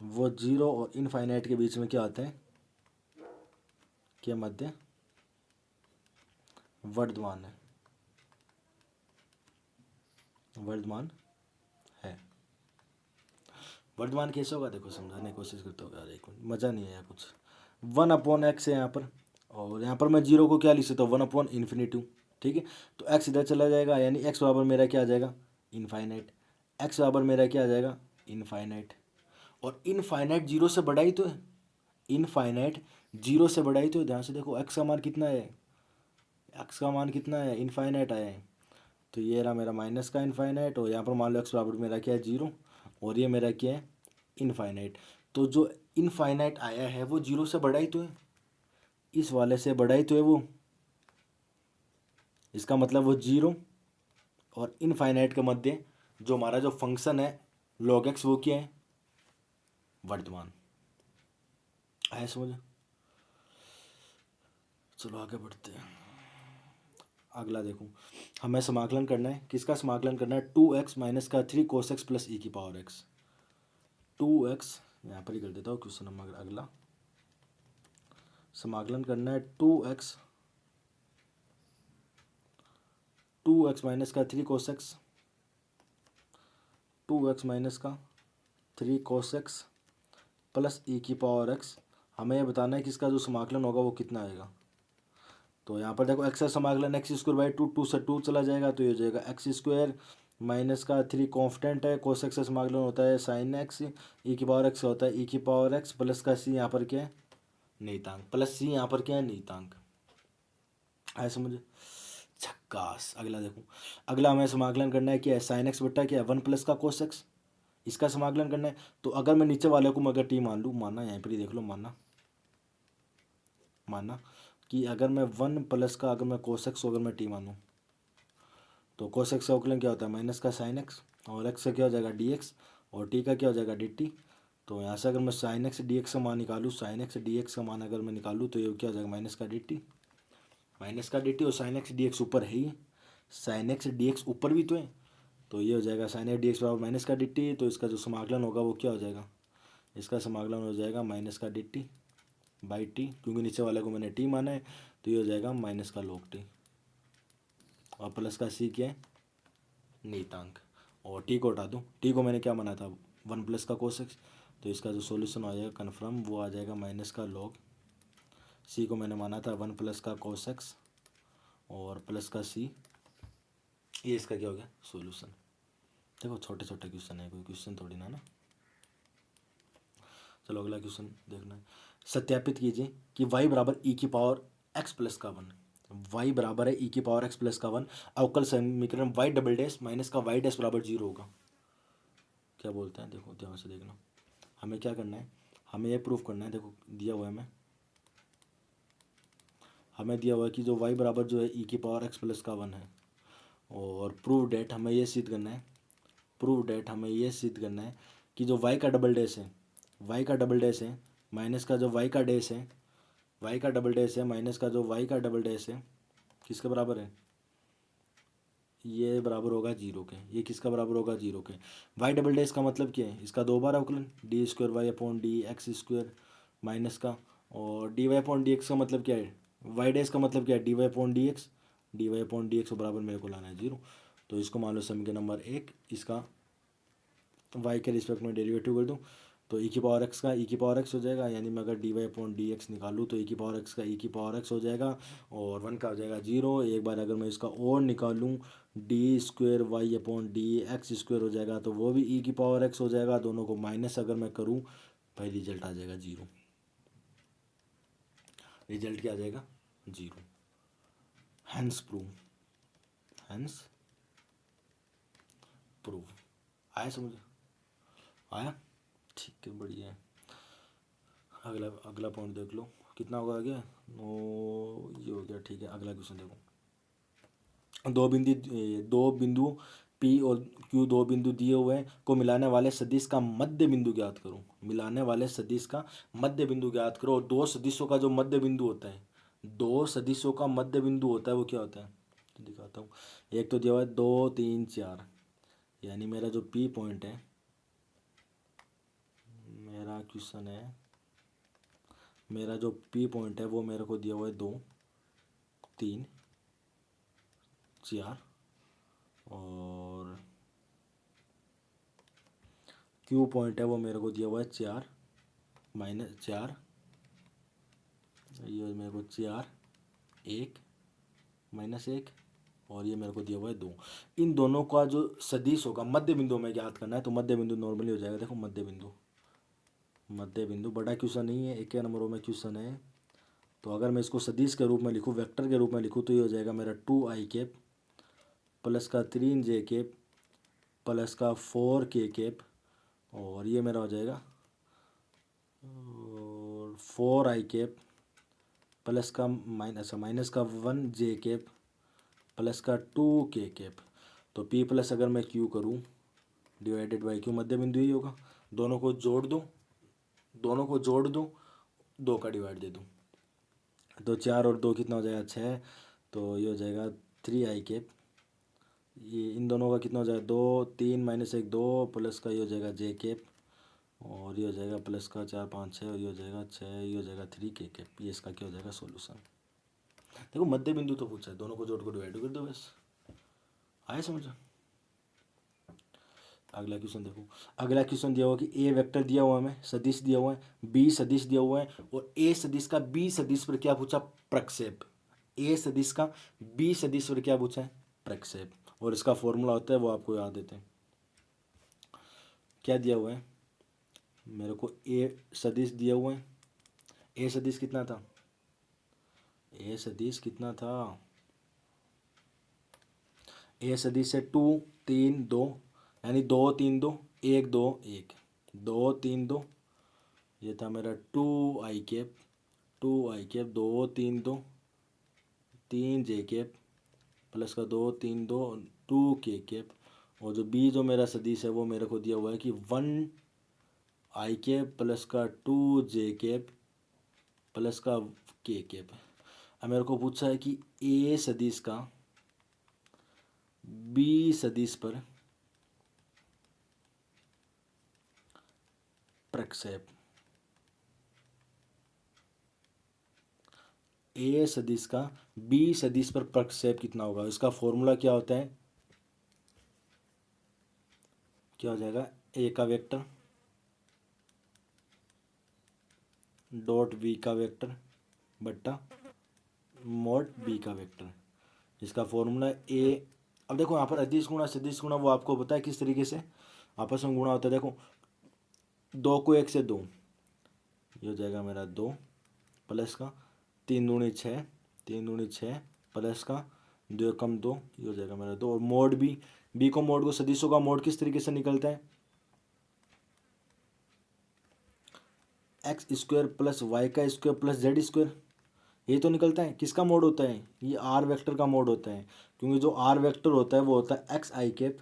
वो 0 और इनफाइनाइट के बीच में क्या होता है के मध्य वर्धमान है। वर्धमान कैसे होगा देखो समझाने की कोशिश करता हूँ यार, एक मिनट मज़ा नहीं आया कुछ। 1/x है यहाँ पर, और यहाँ पर मैं 0 को क्या लिख सकता हूँ 1/∞, ठीक है। तो एक्स इधर चला जाएगा, यानी एक्स बराबर मेरा क्या आ जाएगा, इनफाइनाइट। एक्स बराबर मेरा क्या आ जाएगा, इनफाइनाइट। और इनफाइनाइट जीरो से बड़ा ही तो है, इनफाइनाइट जीरो से बड़ा ही तो है। ध्यान से देखो एक्स का मान कितना है, एक्स का मान कितना है, इनफाइनाइट आया है। तो ये रहा मेरा माइनस का इनफाइनाइट, और यहाँ पर मान लो एक्स बराबर मेरा क्या है, जीरो, और ये मेरा क्या है, इनफाइनाइट। तो जो इनफाइनाइट आया है वो जीरो से बड़ा ही तो है, इस वाले से बड़ा ही तो है वो, इसका मतलब वो जीरो और इनफाइनाइट के मध्य जो हमारा जो फंक्शन है log x वो क्या है, वर्तमान। आया समझ। चलो आगे बढ़ते हैं। अगला देखो, हमें समाकलन करना है, किसका समाकलन करना है, 2x माइनस का 3 cos x प्लस ई की पावर x। 2x यहाँ पर ही कर देता हूँ क्वेश्चन नंबर। अगला समाकलन करना है 2x माइनस का 3 cos x, 2x माइनस का 3 cos x प्लस ई की पावर x। हमें यह बताना है कि इसका जो समाकलन होगा वो कितना आएगा। तो यहाँ पर देखो एक्स का समाकलन X square by two, two से टू चला जाएगा तो ये हो जाएगा एक्स स्क्वायर माइनस का 3 कॉन्स्टेंट है, कोस एक्स का समाकलन होता है साइन एक्स, ई की पावर एक्स होता है ई की पावर एक्स, प्लस का सी यहाँ पर क्या है, नियतांक, प्लस सी यहाँ पर क्या है, नियतांक। आया समझ, झक्कास। अगला देखो, अगला हमें समाकलन करना है क्या है, साइन एक्स बट्टा क्या है, 1 प्लस का कोस एक्स, इसका समाकलन करना है। तो अगर मैं नीचे वाले को मैं अगर टी मान लूँ, माना यहाँ पर ही देख लो, माना कि अगर मैं 1 प्लस का अगर मैं कोस एक्स को अगर मैं टी मानूँ, तो कोस एक्स का अवकलन क्या होता है, माइनस का साइन एक्स, और एक्स का क्या हो जाएगा डी एक्स, और टी का क्या हो जाएगा डी टी। तो यहाँ से अगर मैं साइन एक्स डी एक्स का मान निकालूँ, साइन एक्स डी एक्स का मान अगर मैं निकालूँ तो ये क्या हो जाएगा, माइनस का डी टी, माइनस का डी टी। और साइन एक्स डी एक्स ऊपर है ही, साइन एक्स डी एक्स ऊपर भी तो है, तो ये हो जाएगा साइन एक्स डी एक्स बराबर माइनस का डी टी। तो इसका जो समाकलन होगा वो क्या हो जाएगा, इसका समाकलन हो जाएगा माइनस का डी टी बाई टी, क्योंकि नीचे वाले को मैंने टी माना है, तो ये हो जाएगा माइनस का लॉग टी, और प्लस का सी क्या है, नियतांक। और टी को हटा दूँ, टी को मैंने क्या माना था, 1 प्लस का कोस एक्स, तो इसका जो सॉल्यूशन आ जाएगा कन्फर्म वो आ जाएगा माइनस का लॉग, सी को मैंने माना था 1 प्लस का कोस एक्स और प्लस का सी, ये इसका क्या हो गया सॉल्यूशन। देखो छोटे छोटे क्वेश्चन है, कोई क्वेश्चन थोड़ी ना। चलो अगला क्वेश्चन देखना है, सत्यापित कीजिए कि y बराबर ई की पावर x प्लस का 1, y बराबर है ई की पावर x प्लस का 1, अवकल समीकरण y डबल डैश माइनस का y डैश बराबर 0 होगा। क्या बोलते हैं, देखो ध्यान से देखना, हमें क्या करना है, हमें यह प्रूफ करना है। देखो दिया हुआ है हमें दिया हुआ है कि जो y बराबर जो है ई की पावर x प्लस का 1 है, और प्रूव डेट हमें ये सिद्ध करना है, कि जो y का डबल डैश है, y का डबल डैश है माइनस का जो y का डैश है, y का डबल डैश है माइनस का जो y का डबल डैश है, किसके बराबर है, ये बराबर होगा जीरो के। ये किसका बराबर होगा, जीरो के। y डबल डैश का मतलब क्या है, इसका दो बार अवकलन D square Y upon D X square minus का, और D Y upon D X का मतलब क्या है, y डैश का मतलब क्या है, D Y upon D X, D Y upon D x बराबर मेरे को लाना है जीरो। तो इसको मान लो समीकरण नंबर 1, इसका y के रिस्पेक्ट में डेरिवेटिव कर दूँ तो ई की पावर एक्स का ई की पावर एक्स हो जाएगा, यानी मैं अगर D Y upon D X निकालूँ तो ई की पावर एक्स का ई की पावर एक्स हो जाएगा, और 1 का हो जाएगा जीरो। एक बार अगर मैं इसका और निकालूँ, D square Y upon D X square हो जाएगा, तो वो भी ई की पावर एक्स हो जाएगा। दोनों को माइनस अगर मैं करूँ, भाई रिजल्ट आ जाएगा जीरो, रिजल्ट क्या आ जाएगा, जीरो। Hence prove. आया समझ, आया, ठीक है, बढ़िया है। अगला पॉइंट देख लो, कितना होगा आगे, ये हो गया, ठीक है। अगला क्वेश्चन देखो, दो बिंदु P और Q, दो बिंदु दिए हुए हैं, को मिलाने वाले सदिश का मध्य बिंदु ज्ञात करो। मिलाने वाले सदिश का मध्य बिंदु ज्ञात करो। और दो सदिशों का जो मध्य बिंदु होता है, दो सदिशों का मध्य बिंदु होता है वो क्या होता है, तो दिखाता हूँ। एक तो दिया हुआ है 2 3 4, यानी मेरा जो P पॉइंट है, मेरा क्वेश्चन है, मेरा जो P पॉइंट है वो मेरे को दिया हुआ है 2 3 4, और Q पॉइंट है वो मेरे को दिया हुआ है 4 माइनस 4, ये मेरे को 4 1 माइनस 1 और ये मेरे को दिया हुआ है 2। इन दोनों का जो सदिश होगा मध्य बिंदु में ज्ञात करना है, तो मध्य बिंदु नॉर्मली हो जाएगा, देखो मध्य बिंदु बड़ा क्वेश्चन नहीं है, 1 नंबरों में क्वेश्चन है। तो अगर मैं इसको सदिश के रूप में लिखूँ, वेक्टर के रूप में लिखूँ, तो ये हो जाएगा मेरा 2i कैप प्लस का 3j कैप प्लस का 4k कैप, और ये मेरा हो जाएगा 4i कैप प्लस का माइनस का 1j कैप प्लस का 2k कैप। तो p प्लस अगर मैं q करूँ डिवाइडेड बाई q, मध्य बिंदु ही होगा। दोनों को जोड़ दूँ, 2 का डिवाइड दे दूँ, तो 4 और 2 कितना हो जाएगा 6। तो ये हो जाएगा 3i कैप, ये इन दोनों का कितना हो जाएगा 2, 3 माइनस 1 2 प्लस का ये हो जाएगा j कैप, और ये हो जाएगा प्लस का 4 5 6, और ये हो जाएगा 6, ये हो जाएगा 3k कैप। ये इसका क्या हो जाएगा सॉल्यूशन। देखो मध्य बिंदु तो पूछा है, दोनों को जोड़ को डिवाइड कर दो बस। आए समझ। अगला क्वेश्चन देखो, अगला क्वेश्चन दिया हुआ कि ए वेक्टर दिया हुआ है, हमें सदिश दिया हुआ है, बी सदिश दिया हुआ है, और ए सदिश का बी सदिश पर क्या पूछा प्रक्षेप। ए सदिश का बी सदिश पर क्या पूछा है प्रक्षेप, और इसका फॉर्मूला होता है वो आपको याद देते हैं। क्या दिया हुआ है मेरे को, ए सदिश दिया हुआ है। ए सदिश कितना था, ए सदिश कितना था, ए सदिश है 2 3 2, यानी 2 3 2 1 2 1 2 3 2, ये था मेरा 2i cap 2 3 2 3j cap plus का 2 3 2 2k कैप। और जो बी जो मेरा सदिश है वो मेरे को दिया हुआ है कि 1i कैप प्लस का 2j कैप प्लस का k कैप। अब मेरे को पूछा है कि ए सदिश का बी सदिश पर प्रक्षेप। ए सदिश का बी सदिश पर प्रक्षेप कितना होगा, इसका फॉर्मूला क्या होता है, क्या हो जाएगा ए का वेक्टर डॉट बी का वेक्टर बट्टा मॉड बी का वेक्टर। इसका फॉर्मूला ए। अब देखो यहाँ पर अदिश गुणा सदिश गुणा वो आपको पता है किस तरीके से आपस में गुणा होता है। देखो 2 को 1 से 2, ये हो जाएगा मेरा 2 प्लस का 3 दूनी 6 3 दूनी 6 प्लस का 2 कम 2, ये हो जाएगा मेरा 2। और मोड बी को मोड को सदिशों का मोड किस तरीके से निकलता है, एक्स स्क्वायर प्लस वाई का स्क्वायर प्लस जेड स्क्वायर, ये तो निकलता है। किसका मोड होता है, ये आर वेक्टर का मोड होता है, क्योंकि जो आर वेक्टर होता है वो होता है एक्स आई कैप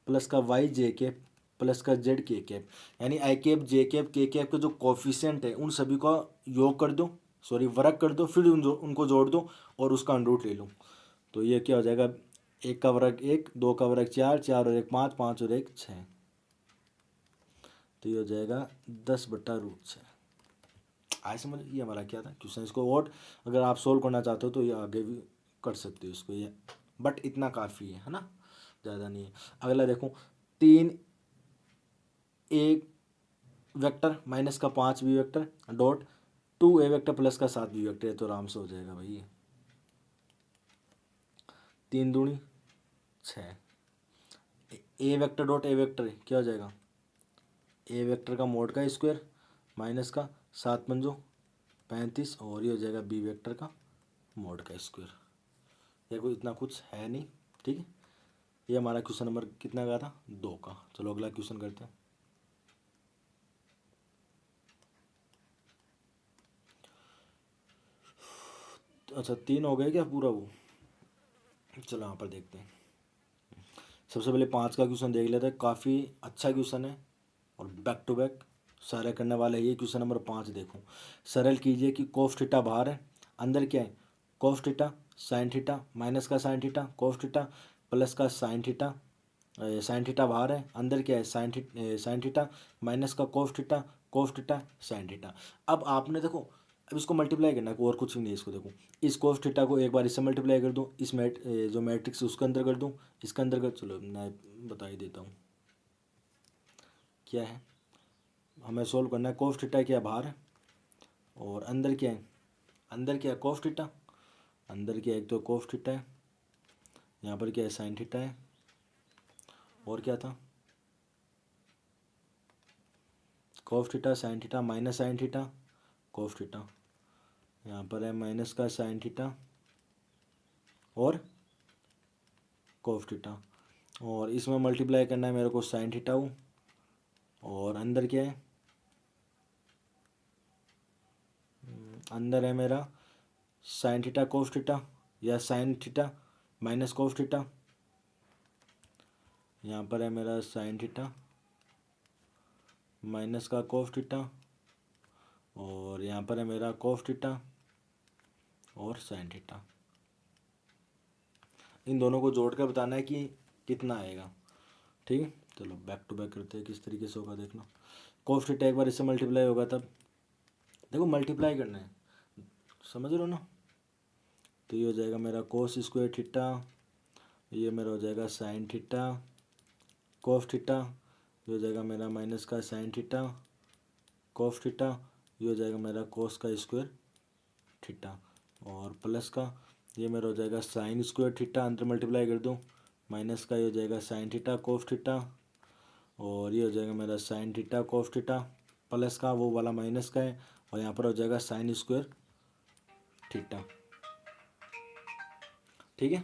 प्लस का वाई जे कैप प्लस का जेड के कैप। यानी आई कैप जे कैप के कैप के जो कोफिशिएंट है उन सभी का योग कर दो, सॉरी वर्ग कर दो, फिर उनको जोड़ दो और उसका अंडरूट ले लो। तो ये क्या हो जाएगा, 1 का वर्ग 1, 2 का वर्ग 4, 4 और 1 5, 5 और 1 6, तो ये हो जाएगा 10/√6। आए समझ। ये हमारा क्या था क्वेश्चन। इसको और अगर आप सोल्व करना चाहते हो तो ये आगे भी कर सकते हो इसको, ये बट इतना काफ़ी है ना, ज़्यादा नहीं है। अगला देखो 3 ए वेक्टर माइनस का 5 बी वेक्टर डॉट 2 ए वेक्टर प्लस का 7 बी वेक्टर, तो आराम से हो जाएगा भाई ये 3 दूनी 6। ए वेक्टर डॉट ए वेक्टर क्या हो जाएगा, ए वेक्टर का मोड का स्क्वायर माइनस का 7 पंजो 35, और ये हो जाएगा बी वेक्टर का मोड का स्क्वायर। ये कोई इतना कुछ है नहीं, ठीक है। ये हमारा क्वेश्चन नंबर कितना का था, 2 का। चलो अगला क्वेश्चन करते हैं। अच्छा 3 हो गए क्या पूरा वो, चलो यहाँ पर देखते हैं। सबसे पहले 5 का क्वेश्चन देख लेते हैं, काफ़ी अच्छा क्वेश्चन है और बैक टू बैक सारे करने वाले। ये क्वेश्चन नंबर 5 देखो, सरल कीजिए कि कोस थीटा बाहर है, अंदर क्या है cos theta sine theta minus का sine theta cos theta plus का साइन थीटा, साइन थीटा बाहर है, अंदर क्या है साइन थीटा माइनस का कोस थीटा साइन थीटा। अब आपने देखो, अब इसको मल्टीप्लाई करना है, और कुछ भी नहीं है। इसको देखो, इस कोस थीटा को एक बार इससे मल्टीप्लाई कर दूँ, इस जो मैट्रिक्स उसके अंदर कर दूँ, इसके अंदर कर, चलो मैं बता ही देता हूँ क्या है। हमें सोल्व करना है, कोस थीटा क्या है बाहर है, और अंदर क्या है, अंदर क्या है कोस थीटा, अंदर क्या है एक तो कोस थीटा है यहाँ पर क्या है, साइन थीटा है, और क्या था, cos theta, sine theta minus sine theta cos theta, यहाँ पर है माइनस का साइन थीटा और कॉस थीटा, और इसमें मल्टीप्लाई करना है मेरे को साइन थीटा हो, और अंदर क्या है, अंदर है मेरा साइन थीटा कॉस थीटा या sign theta minus cos theta, यहाँ पर है मेरा साइन थीटा माइनस का कॉस थीटा, और यहाँ पर है मेरा कॉस थीटा और साइन थीटा। इन दोनों को जोड़ कर बताना है कि कितना आएगा। ठीक है, चलो बैक टू बैक करते हैं, किस तरीके से होगा देखना। कॉस थीटा एक बार इससे मल्टीप्लाई होगा तब, देखो मल्टीप्लाई करना है, समझ रहे हो ना। तो ये हो जाएगा मेरा कोस स्क्वायर थीटा, ये मेरा हो जाएगा साइन थीटा कॉस थीटा, ये हो जाएगा मेरा माइनस का साइन थीटा कॉस थीटा, ये हो जाएगा मेरा कोस का स्क्वायर थीटा, और प्लस का ये मेरा हो जाएगा साइन स्क्वायर थीटा, अंदर मल्टीप्लाई कर दूँ, माइनस का ये हो जाएगा साइन थीटा कॉस थीटा, और ये हो जाएगा मेरा sine theta cos theta, plus का वो वाला माइनस का है, और यहाँ पर हो जाएगा साइन स्क्वायर थीटा। ठीक है,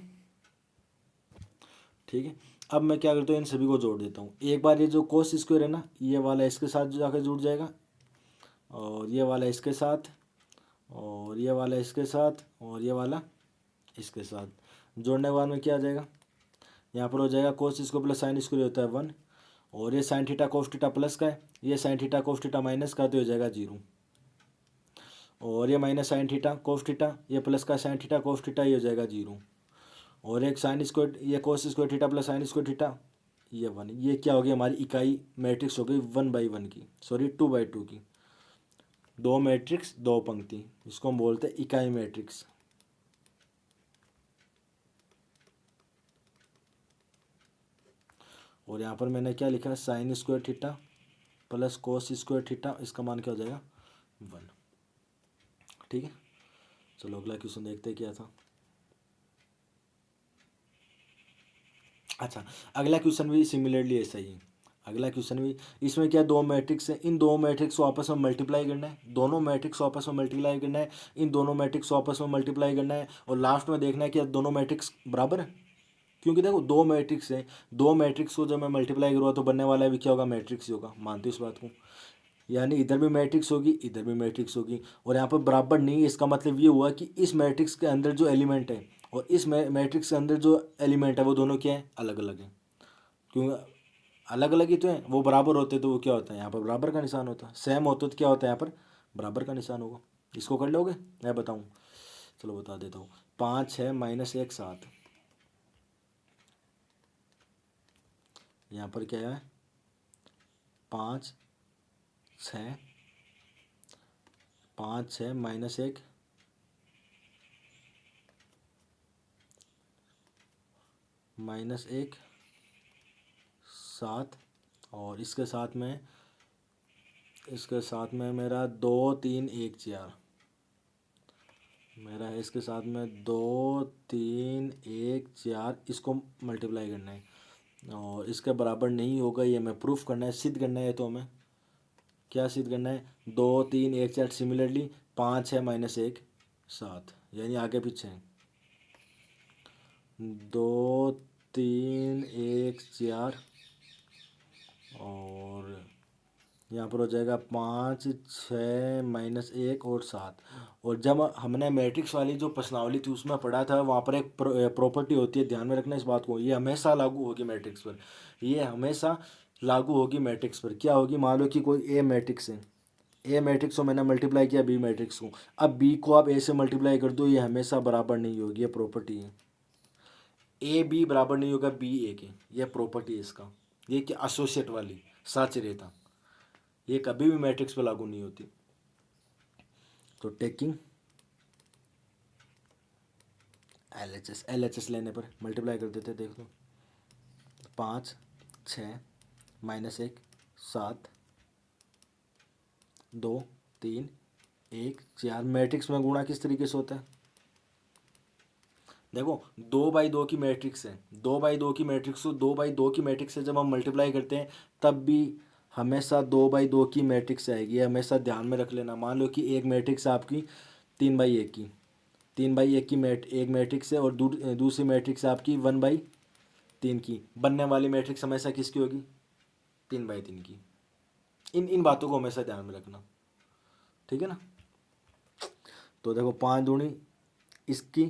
ठीक है। अब मैं क्या करता हूँ, इन सभी को जोड़ देता हूँ। एक बार ये जो कोस स्क्वायर है ना, ये वाला इसके साथ जाकर जुड़ जाएगा, और ये वाला इसके साथ, और ये वाला इसके साथ, और ये वाला इसके साथ। जोड़ने के बाद में क्या आ जाएगा, यहाँ पर हो जाएगा cos square plus sine square होता है 1, और ये sign theta cos theta plus का है, ये sign theta cos theta minus का, तो हो जाएगा 0, और ये minus sign theta cos theta, ये प्लस का साइन थीटा कोस थीटा, ये हो जाएगा 0, और एक साइन स्क्वायर, ये cos square theta plus sine square theta, ये 1। ये क्या होगी, हमारी इकाई मैट्रिक्स हो गई 1/1 की, सॉरी 2/2 की, 2 मैट्रिक्स 2 पंक्ति, इसको हम बोलते हैं इकाई मैट्रिक्स। और यहाँ पर मैंने क्या लिखा है, sine square theta plus cos square theta, इसका मान क्या हो जाएगा 1। ठीक है, चलो अगला क्वेश्चन देखते हैं क्या था। अच्छा, अगला क्वेश्चन भी सिमिलरली ऐसा ही है। अगला क्वेश्चन भी, इसमें क्या, 2 मैट्रिक्स है, इन 2 मैट्रिक्स को आपस में मल्टीप्लाई करना है, दोनों मैट्रिक्स को आपस में मल्टीप्लाई करना है, इन दोनों मैट्रिक्स को आपस में मल्टीप्लाई करना है, और लास्ट में देखना है कि दोनों मैट्रिक्स बराबर है। क्योंकि देखो 2 मैट्रिक्स हैं, 2 मैट्रिक्स को जब मैं मल्टीप्लाई करूँगा तो बनने वाला भी क्या होगा, मैट्रिक्स ही होगा, मानते हो इस बात को। यानी इधर भी मैट्रिक्स होगी, इधर भी मैट्रिक्स होगी, और यहाँ पर बराबर नहीं है, इसका मतलब ये हुआ कि इस मैट्रिक्स के अंदर जो एलिमेंट है और इस मैट्रिक्स के अंदर जो एलिमेंट है वो दोनों क्या है, अलग अलग है। क्यों अलग अलग ही तो है, वो बराबर होते तो वो क्या होता है, यहाँ पर बराबर का निशान होता है, सेम होते तो क्या होता है, यहाँ पर बराबर का निशान होगा। इसको कर लोगे, मैं बताऊँ, चलो बता देता हूँ। 5 है माइनस 1 7, यहाँ पर क्या है 5 6, 5 6 माइनस 1 माइनस 1 7, और इसके साथ में मेरा 2 3 1 4 मेरा है, इसके साथ में 2 3 1 4, इसको मल्टीप्लाई करना है, और इसके बराबर नहीं होगा, ये हमें प्रूफ करना है, सिद्ध करना है। तो हमें क्या सिद्ध करना है, 2 3 1 4 सिमिलरली 5 है माइनस 1 7, यानी आगे पीछे है, 2 3 1 4, और यहाँ पर हो जाएगा 5 6 माइनस 1 और 7। और जब हमने मैट्रिक्स वाली जो प्रश्नावली थी उसमें पढ़ा था, वहाँ पर एक प्रॉपर्टी होती है, ध्यान में रखना इस बात को, ये हमेशा लागू होगी मैट्रिक्स पर, ये हमेशा लागू होगी मैट्रिक्स पर। क्या होगी, मान लो कि कोई ए मैट्रिक्स है, ए मैट्रिक्स को मैंने मल्टीप्लाई किया बी मैट्रिक्स को, अब बी को आप ए से मल्टीप्लाई कर दो, ये हमेशा बराबर नहीं होगी, ये प्रॉपर्टी है। ए बी बराबर नहीं होगा बी ए के, ये प्रॉपर्टी है इसका, ये क्या एसोसिएट वाली सच रहता, ये कभी भी मैट्रिक्स पे लागू नहीं होती। तो टेकिंग एल एच एस लेने पर मल्टीप्लाई कर देते, देख लो 5 6 माइनस 1 7 2 3 1 4। मैट्रिक्स में गुणा किस तरीके से होता है, देखो 2/2 की मैट्रिक्स है, 2/2 की मैट्रिक्स को 2/2 की मैट्रिक्स से जब हम मल्टीप्लाई करते हैं तब भी हमेशा 2/2 की मैट्रिक्स आएगी, हमेशा ध्यान में रख लेना। मान लो कि एक मैट्रिक्स आपकी 3/1 की, 3/1 की एक मैट्रिक्स है और दूसरी मैट्रिक्स आपकी 1/3 की। बनने वाली मैट्रिक्स हमेशा किसकी होगी? 3/3 की। इन इन बातों को हमेशा ध्यान में रखना, ठीक है ना। तो देखो 5 दूनी इसकी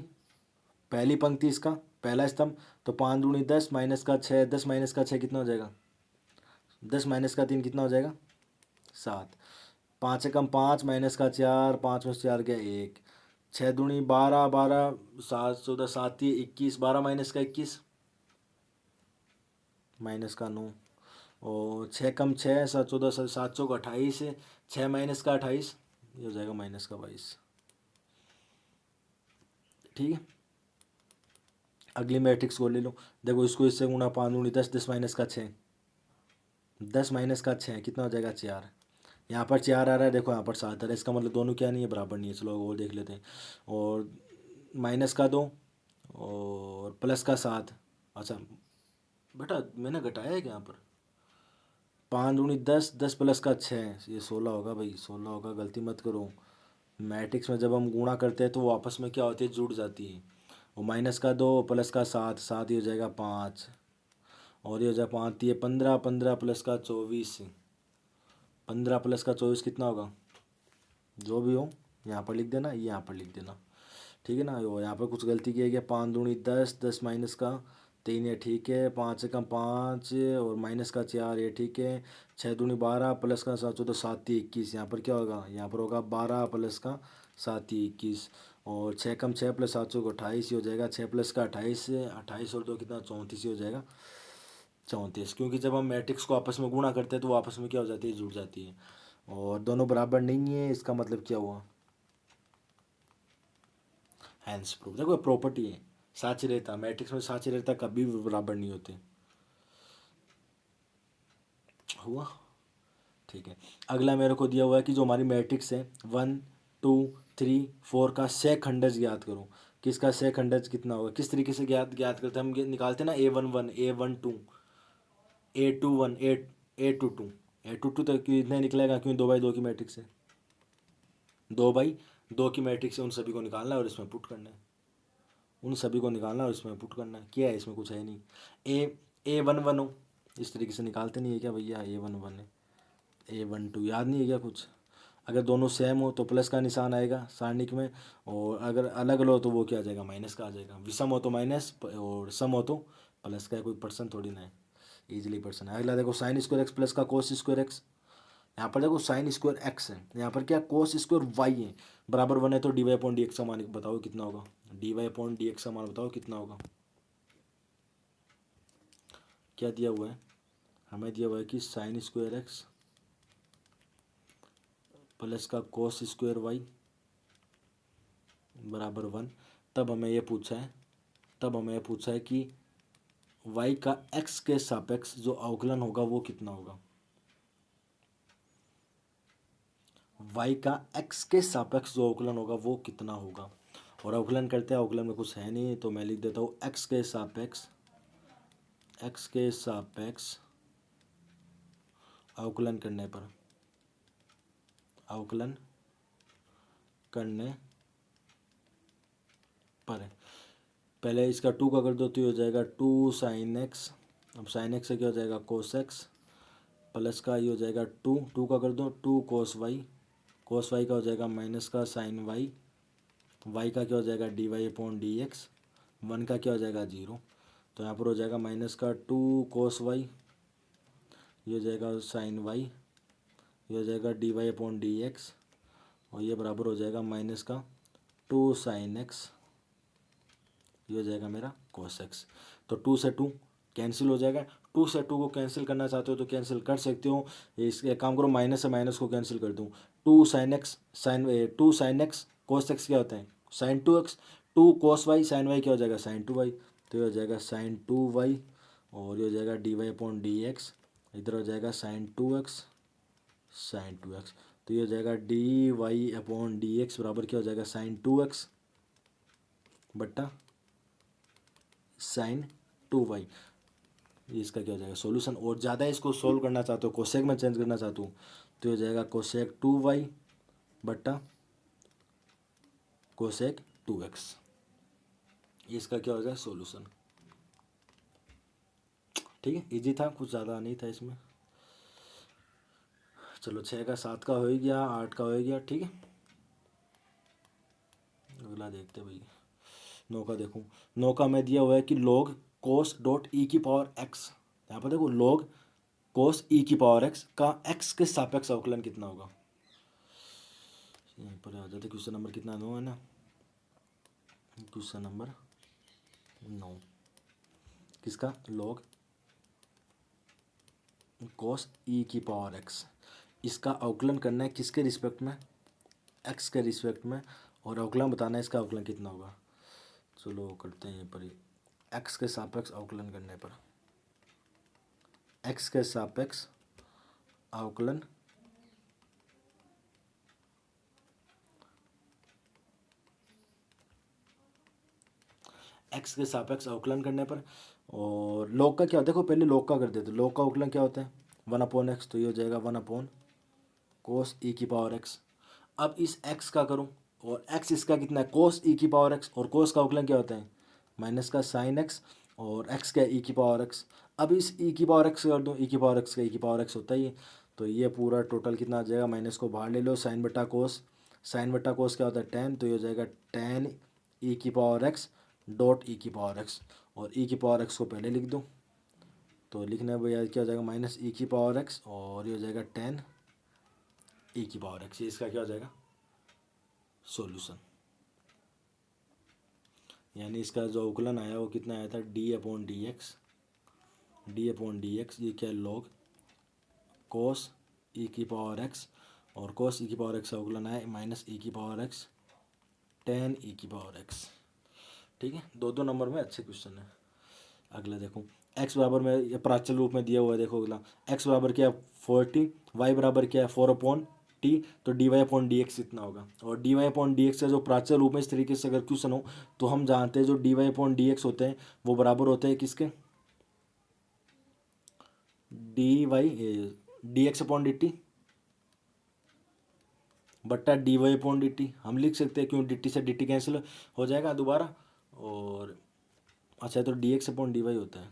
पहली पंक्ति, इसका पहला स्तंभ, तो 5 दूनी 10 माइनस का 6, 10 माइनस का 6 कितना हो जाएगा? 10 माइनस का 3 कितना हो जाएगा? 7। 5 एकम 5 माइनस का 4, 5 में से 4 गया 1। 6 दूनी 12, 12 7 14 7 21, 12 माइनस का 21 माइनस का 9। और 6 कम 6 7 14 7 चौक 28, 6 माइनस का 28, ये हो जाएगा माइनस का 22, ठीक है। अगली मैट्रिक्स को ले लो, देखो इसको इससे गुणा, 5 दूनी 10, 10 माइनस का 6, 10 माइनस का 6 कितना हो जाएगा? 4। यहाँ पर 4 आ रहा है, देखो यहाँ पर 7 आ रहा है, इसका मतलब दोनों क्या नहीं है? बराबर नहीं है। चलो वो देख लेते हैं। और माइनस का 2 और प्लस का 7। अच्छा बेटा मैंने घटाया है क्या यहाँ पर? 5 दूनी 10, 10 प्लस का 6, ये 16 होगा भाई, 16 होगा, गलती मत करो। मैट्रिक्स में जब हम गुणा करते हैं तो वो आपस में क्या होती है? जुड़ जाती है। और माइनस का 2 प्लस का 7, 7 ये हो जाएगा 5, और ये हो जाएगा 5 ये 15, 15 प्लस का 24, 15 प्लस का 24 कितना होगा? जो भी हो यहाँ पर लिख देना, ये यहाँ पर लिख देना, ठीक है ना। वो यहाँ पर कुछ गलती किया गया, 5 दूनी 10, 10 माइनस का 3, ये ठीक है, 5 से कम 5 और माइनस का 4, ये ठीक है। 6 दूनी 12 प्लस का 7 14 7 21, यहाँ पर क्या होगा? यहाँ पर होगा 12 प्लस का 7 21, और 6 कम 6 प्लस 7 चौक 28, ही हो जाएगा। 6 प्लस का 28, 28 और 2 कितना? 34, ही हो जाएगा 34। क्योंकि जब हम मैट्रिक्स को आपस में गुणा करते हैं तो वो आपस में क्या हो जाती है? जुड़ जाती है। और दोनों बराबर नहीं है, इसका मतलब क्या हुआ? Hence proof. देखो प्रॉपर्टी है, साची रहता मैट्रिक्स में, साची रहता कभी भी बराबर नहीं होते। हुआ, ठीक है। अगला मेरे को दिया हुआ है कि जो हमारी मैट्रिक्स है 1 2 3 4 का सह खंडज ज्ञात करो। किसका सह खंडज कितना होगा? किस तरीके से ज्ञात ज्ञात करते हैं? हम निकालते हैं ना A11 A12 A21 A22 A22 तक कितना निकलेगा? क्यों? 2/2 की मैट्रिक्स है, 2/2 की मैट्रिक्स है, उन सभी को निकालना है और इसमें पुट करना है, उन सभी को निकालना और इसमें पुट करना है। क्या है इसमें? कुछ है नहीं। A11 हो, इस तरीके से निकालते नहीं है क्या भैया? A11 है, A12 याद नहीं है क्या कुछ? अगर दोनों सेम हो तो प्लस का निशान आएगा सारणिक में, और अगर अलग अलग हो तो वो क्या आ जाएगा? माइनस का आ जाएगा। विषम हो तो माइनस और सम हो तो प्लस का है, कोई पर्सन थोड़ी ना है, इजीली पर्सन है। अगला देखो साइन स्क्वायर एक्स प्लस का कोस स्क्वायर एक्स। यहाँ पर देखो साइन स्क्वायर एक्स है, यहाँ पर क्या? कोस स्क्वायर वाई है, बराबर 1 है, तो dy/dx का मान बताओ कितना होगा? dy/dx का मान बताओ कितना होगा? क्या दिया हुआ है? हमें दिया हुआ है कि साइन स्क्वायर एक्स प्लस का कोस स्क्वायर वाई बराबर 1। तब हमें ये पूछा है, कि y का x के सापेक्ष जो अवकलन होगा वो कितना होगा? y का x के सापेक्ष जो अवकलन होगा वो कितना होगा? और अवकलन करते हैं, अवकलन में कुछ है नहीं तो मैं लिख देता हूँ x के सापेक्ष अवकलन करने पर, अवकलन करने पर पहले इसका 2 का कर दो तो ये हो जाएगा 2 साइन एक्स। अब साइन एक्स से क्या हो जाएगा? कोस एक्स, प्लस का ये हो जाएगा 2, 2 का कर दो 2 कोस वाई, कोस वाई का हो जाएगा माइनस का साइन वाई, वाई का क्या हो जाएगा? dy/dx, 1 का क्या हो जाएगा? 0। तो यहाँ पर हो जाएगा माइनस का 2 कोस वाई, ये हो जाएगा साइन वाई, ये हो जाएगा dy/dx, और ये बराबर हो जाएगा माइनस का 2 साइन एक्स, ये हो जाएगा मेरा कोस एक्स। तो 2 से 2 कैंसिल हो जाएगा। 2 से 2 को कैंसिल करना चाहते हो तो कैंसिल कर सकते हो। इसके काम करो, माइनस से माइनस को कैंसिल कर दूँ। 2 साइन एक्स कोस एक्स क्या होता है? Sign 2x, 2 cos y sign Y क्या हो जाएगा? साइन 2y, तो ये हो जाएगा साइन 2y, और ये हो जाएगा dy/dx, इधर हो जाएगा साइन 2x साइन 2x, तो ये हो जाएगा dy/dx बराबर क्या हो जाएगा? साइन 2x बट्टा साइन 2y, ये इसका क्या हो जाएगा सॉल्यूशन। और ज़्यादा इसको सोल्व करना चाहते हो, कोसेक में चेंज करना चाहते हो, तो हो जाएगा कोसेक 2y बट्टा कोसेक 2x, इसका क्या हो जाएगा सॉल्यूशन। ठीक है, इजी था, कुछ ज़्यादा नहीं था इसमें। चलो 6 का 7 का हो ही गया, 8 का हो ही गया। ठीक है, अगला देखते भाई। 9 का देखो, 9 का मैं दिया हुआ है कि log cos डॉट ई की पावर x, यहाँ पर देखो log cos ई की पावर x का x के सापेक्ष अवकलन कितना होगा। यहाँ पर आ जाते क्वेश्चन नंबर कितना 9 है ना, क्वेश्चन नंबर 9, किसका log cos ई की पावर x, इसका अवकलन करना है किसके रिस्पेक्ट में, x के रिस्पेक्ट में, और अवकलन बताना है इसका अवकलन कितना होगा। चलो करते हैं यहाँ पर, x के सापेक्ष अवकलन करने पर, x के सापेक्ष अवकलन x के सापेक्ष अवकलन करने पर, और log का क्या होता है, देखो पहले log का कर देते, log का अवकलन क्या होता है 1/x, तो ये हो जाएगा 1 cos ई की पावर x। अब इस x का करूं, और x इसका कितना है cos ई की पावर x, और cos का अवकलन क्या होता है माइनस का sin x, और x क्या है ई की पावर x। अब इस ई की पावर x कर दूं, ई की पावर x का ई की पावर x होता ही है, तो ये पूरा टोटल कितना आ जाएगा, माइनस को बाहर ले लो, साइन बटा कोस, साइन बटा कोस क्या होता है tan, तो ये हो जाएगा tan ई की पावर x डॉट ई की पावर x, और ई की पावर x को पहले लिख दूँ, तो लिखने भैया क्या हो जाएगा माइनस ई की पावर x, और ये हो जाएगा tan ई की पावर x, ये इसका क्या हो जाएगा सॉल्यूशन। यानी इसका जो अवकलन आया वो कितना आया था d/dx, d/dx, ये क्या है log cos ई की पावर x, और cos ई की पावर x का अवकलन आया माइनस ई की पावर x tan ई की पावर x। ठीक है, दो दो नंबर में अच्छे क्वेश्चन है। अगला देखो, x बराबर में ये प्राचल रूप में दिया हुआ है, देखो अगला x बराबर क्या है 40, y बराबर क्या है 4/t, तो dy/dx इतना होगा। और dy/dx का जो प्राचल रूप में इस तरीके से अगर क्वेश्चन हो, तो हम जानते हैं जो dy/dx होते हैं वो बराबर होते हैं किसके, dx/dt बट्टा dy/dt, हम लिख सकते हैं, क्यों dt से dt कैंसिल हो जाएगा दोबारा, और अच्छा तो dx/dy होता है,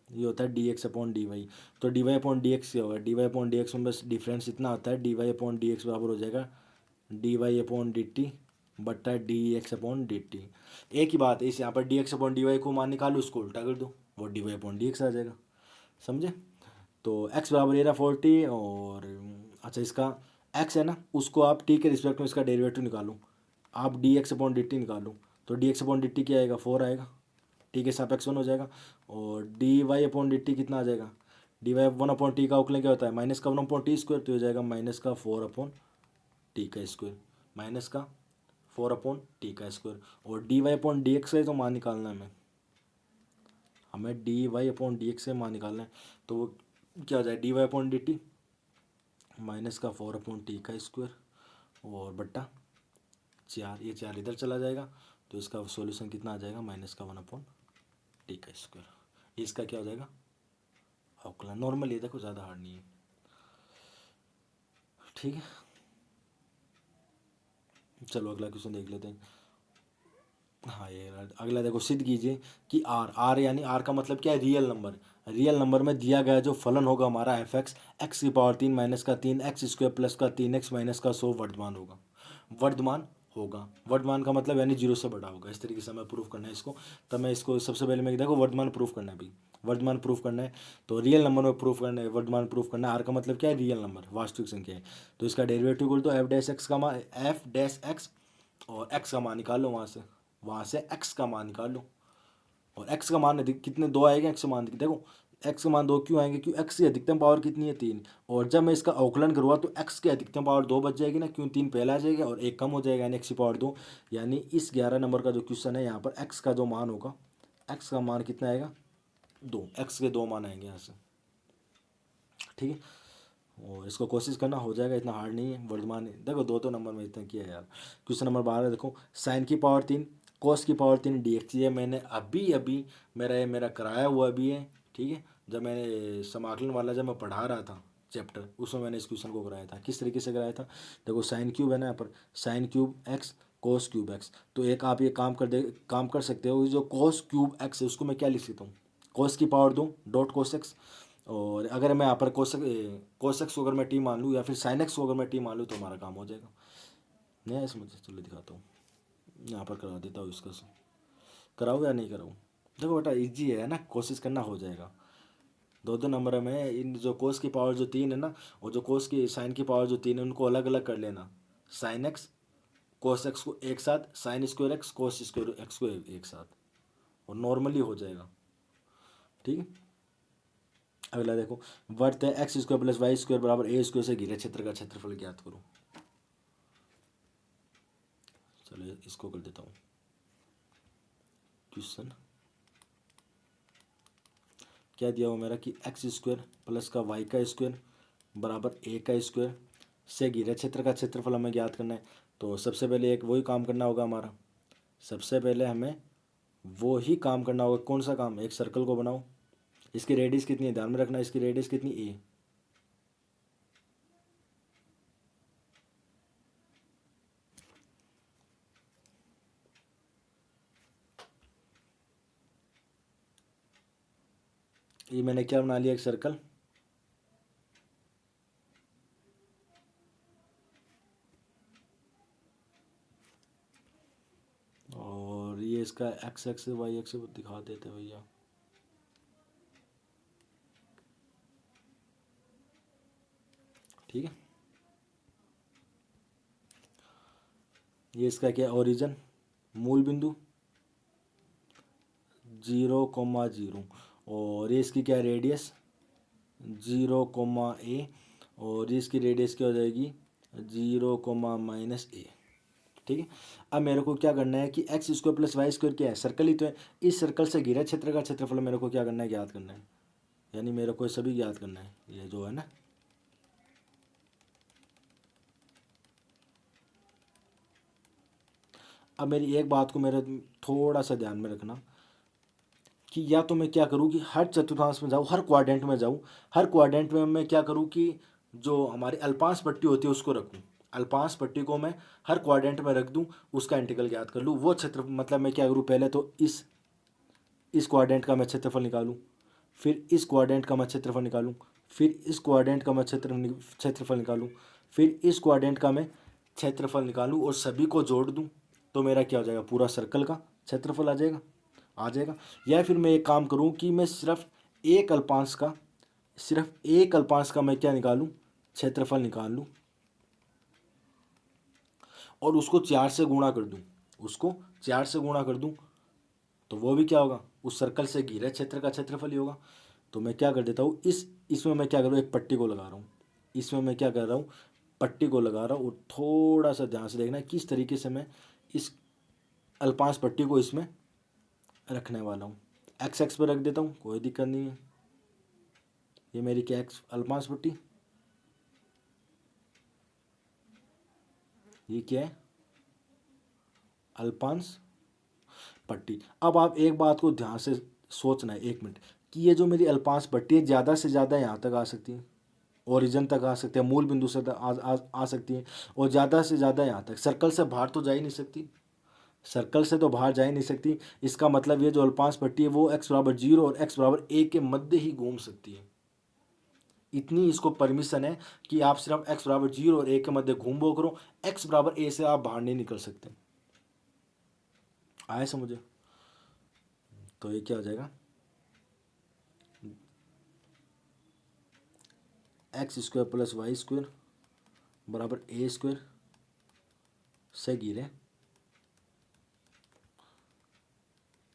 ये होता है dx/dy, तो dy/dx क्या होगा, dy/dx में बस डिफरेंस इतना होता है, dy/dx बराबर हो जाएगा dy/dt बट्टा dx/dt। एक ही बात है, इस यहाँ पर dx/dy को मान निकालो, उसको उल्टा कर दो, वो dy/dx आ जाएगा, समझे। तो x बराबर ये रहा 40, और अच्छा इसका x है ना, उसको आप t के रिस्पेक्ट में इसका डेरिवेटिव निकालो, आप dx/dt निकालो, तो dx/dt क्या आएगा 4 आएगा, t के सापेक्ष 1 हो जाएगा, और dy/dt कितना आ जाएगा, dy 1/t का अवकलन क्या होता है माइनस का 1/t स्क्वायर, तो हो जाएगा माइनस का 4/t का स्क्वायर, माइनस का 4/t का स्क्वायर। और dy/dx से तो मान निकालना है हमें dy/dx से मान निकालना है, तो वो क्या हो जाए dy/dt माइनस का 4/t का स्क्वायर, और बट्टा 4, ये 4 इधर चला जाएगा, तो इसका सॉल्यूशन कितना आ जाएगा माइनस का 1/t का स्क्वायर, इसका क्या हो जाएगा अवकलन। नॉर्मल ये देखो, ज़्यादा हार्ड नहीं है। ठीक है, चलो अगला क्वेश्चन देख लेते हैं। हाँ ये अगला देखो, सिद्ध कीजिए कि आर यानी आर का मतलब क्या है रियल नंबर, रियल नंबर में दिया गया जो फलन होगा हमारा एफ एक्स की पावर 3 माइनस का 3 एक्स स्क्वायर प्लस का 3x माइनस का 100 वर्धमान होगा, वर्धमान होगा, वर्धमान का मतलब यानी जीरो से बड़ा होगा। इस तरीके से हमें प्रूफ करना है इसको, तब मैं इसको सबसे पहले मैं देखो वर्धमान प्रूफ करना है भाई, वर्धमान प्रूफ करना है, तो रियल नंबर में प्रूफ करना है, वर्धमान प्रूफ करना है। आर का मतलब क्या है रियल नंबर, वास्तविक संख्या है, तो इसका डेरिवेटिव बोल दो f-x का मान f-x, और x का मान निकाल लो, वहाँ से x का मान निकाल लो, और x का मान कितने 2 आएगा, x का मान देखो, x का मान 2 क्यों आएंगे, क्यों x की अधिकतम पावर कितनी है 3, और जब मैं इसका अवकलन करूँगा तो x की अधिकतम पावर 2 बच जाएगी ना, क्यों 3 पहला आ जाएगा और 1 कम हो जाएगा, यानी x की पावर 2। यानी इस 11 नंबर का जो क्वेश्चन है यहाँ पर x का जो मान होगा, x का मान कितना आएगा 2, x के 2 मान आएंगे यहाँ से। ठीक है, और इसको कोशिश करना हो जाएगा, इतना हार्ड नहीं है। वर्धमान देखो दो नंबर में इतना किया है यार। क्वेश्चन नंबर 12 देखो, साइन की पावर 3 कोस की पावर 3 dx। ये मैंने अभी अभी मेरा कराया हुआ भी है, ठीक है। जब मैंने समाकलन वाला जब मैं पढ़ा रहा था चैप्टर, उसमें मैंने इस क्वेश्चन को कराया था। किस तरीके से कराया था, देखो साइन क्यूब है ना यहाँ पर, sine cube x cos cube x. तो एक आप ये काम कर सकते हो, जो कोस क्यूब एक्स है उसको मैं क्या लिख सकता हूँ, कोस की पावर 2 डॉट कोस एक्स। और अगर मैं यहाँ पर कोस एक्स को अगर मैं टी मान लूँ, या फिर साइन एक्स को अगर मैं टी मान लूँ, तो हमारा काम हो जाएगा। नहीं है समझ, चलो दिखाता हूँ, यहाँ पर करा देता हूँ इसका। कराऊँ या नहीं कराऊँ, देखो बेटा इजी है ना, कोशिश करना हो जाएगा। दो दो नंबर में इन जो कोस की पावर जो 3 है ना, और जो कोस की साइन की पावर जो 3 है, उनको अलग अलग कर लेना। साइन एक्स कोस एक्स को एक साथ, sine square x cos square x को एक साथ, और नॉर्मली हो जाएगा, ठीक है। अगला देखो, वर्त है X square plus Y square बराबर ए स्क्वायर से घिरे क्षेत्र का क्षेत्रफल ज्ञात करो। चलो इसको कर देता हूँ क्वेश्चन। क्या दिया हुआ मेरा कि एक्स स्क्वायर प्लस का वाई का स्क्वायर बराबर ए का स्क्वायर से घिरे क्षेत्र का क्षेत्रफल हमें ज्ञात करना है। तो सबसे पहले एक वही काम करना होगा हमारा, सबसे पहले हमें वो ही काम करना होगा। कौन सा काम, एक सर्कल को बनाओ, इसकी रेडियस कितनी है ध्यान में रखना, इसकी रेडियस कितनी ए। ये मैंने क्या बना लिया, एक सर्कल। और ये इसका एक्स एक्स वाई एक्स दिखा देते हैं भैया। ठीक है, ये इसका क्या ओरिजिन, मूल बिंदु 0,0, और ये इसकी क्या रेडियस 0,a, और ये इसकी रेडियस क्या हो जाएगी 0,-a। ठीक है, अब मेरे को क्या करना है कि X square plus Y square क्या है, सर्कल ही तो है। इस सर्कल से घिरे क्षेत्र का क्षेत्रफल मेरे को क्या करना है, ज्ञात करना है। यानी मेरे को सभी ज्ञात करना है, ये जो है ना। अब मेरी एक बात को मेरे थोड़ा सा ध्यान में रखना, कि या तो मैं क्या करूँ कि हर चतुर्थांश में जाऊँ, हर क्वाड्रेंट में जाऊँ। हर क्वाड्रेंट में मैं क्या करूँ कि जो हमारी अल्पांश पट्टी होती है उसको रखूँ, अल्पांश पट्टी को मैं हर क्वाड्रेंट में रख दूँ, उसका इंटीग्रल ज्ञात कर लूँ। वो क्षेत्र मतलब मैं क्या करूँ, पहले तो इस क्वाड्रेंट का मैं क्षेत्रफल निकालूँ, फिर इस क्वाड्रेंट का मैं क्षेत्रफल निकालूँ, फिर इस क्वाड्रेंट का मैं क्षेत्रफल निकालूँ, फिर इस क्वाड्रेंट का मैं क्षेत्रफल निकालूँ, और सभी को जोड़ दूँ, तो मेरा क्या हो जाएगा, पूरा सर्कल का क्षेत्रफल आ जाएगा। या फिर मैं एक काम करूं कि मैं सिर्फ एक अल्पांश का मैं क्या निकालूं, क्षेत्रफल निकाल लूं, और उसको 4 से गुणा कर दूं, तो वो भी क्या होगा, उस सर्कल से घिरे क्षेत्र का क्षेत्रफल ही होगा। तो मैं क्या कर देता हूँ, इसमें मैं क्या कर रहा हूँ, एक पट्टी को लगा रहा हूँ। इसमें मैं क्या कर रहा हूँ, पट्टी को लगा रहा हूँ। और थोड़ा सा ध्यान से देखना किस तरीके से मैं इस अल्पांश पट्टी को इसमें रखने वाला हूँ। एक्स एक्स पर रख देता हूँ, कोई दिक्कत नहीं है। ये मेरी क्या एक्स अल्पांश पट्टी, ये क्या है, अल्पांश पट्टी। अब आप एक बात को ध्यान से सोचना है, 1 मिनट, कि ये जो मेरी अल्पांश पट्टी है ज़्यादा से ज़्यादा यहाँ तक आ सकती है, ओरिजिन तक आ सकती है, मूल बिंदु से आ सकती है, और ज़्यादा से ज़्यादा यहाँ तक। सर्कल से बाहर तो जा ही नहीं सकती, सर्कल से तो बाहर जा ही नहीं सकती। इसका मतलब ये जो अल्पांश पट्टी है वो x=0 और x=a के मध्य ही घूम सकती है। इतनी इसको परमिशन है कि आप सिर्फ x=0 और a के मध्य घूमो करो, x=a से आप बाहर नहीं निकल सकते। आए समझे, तो ये क्या हो जाएगा, x² + y² बराबर a² से घिरे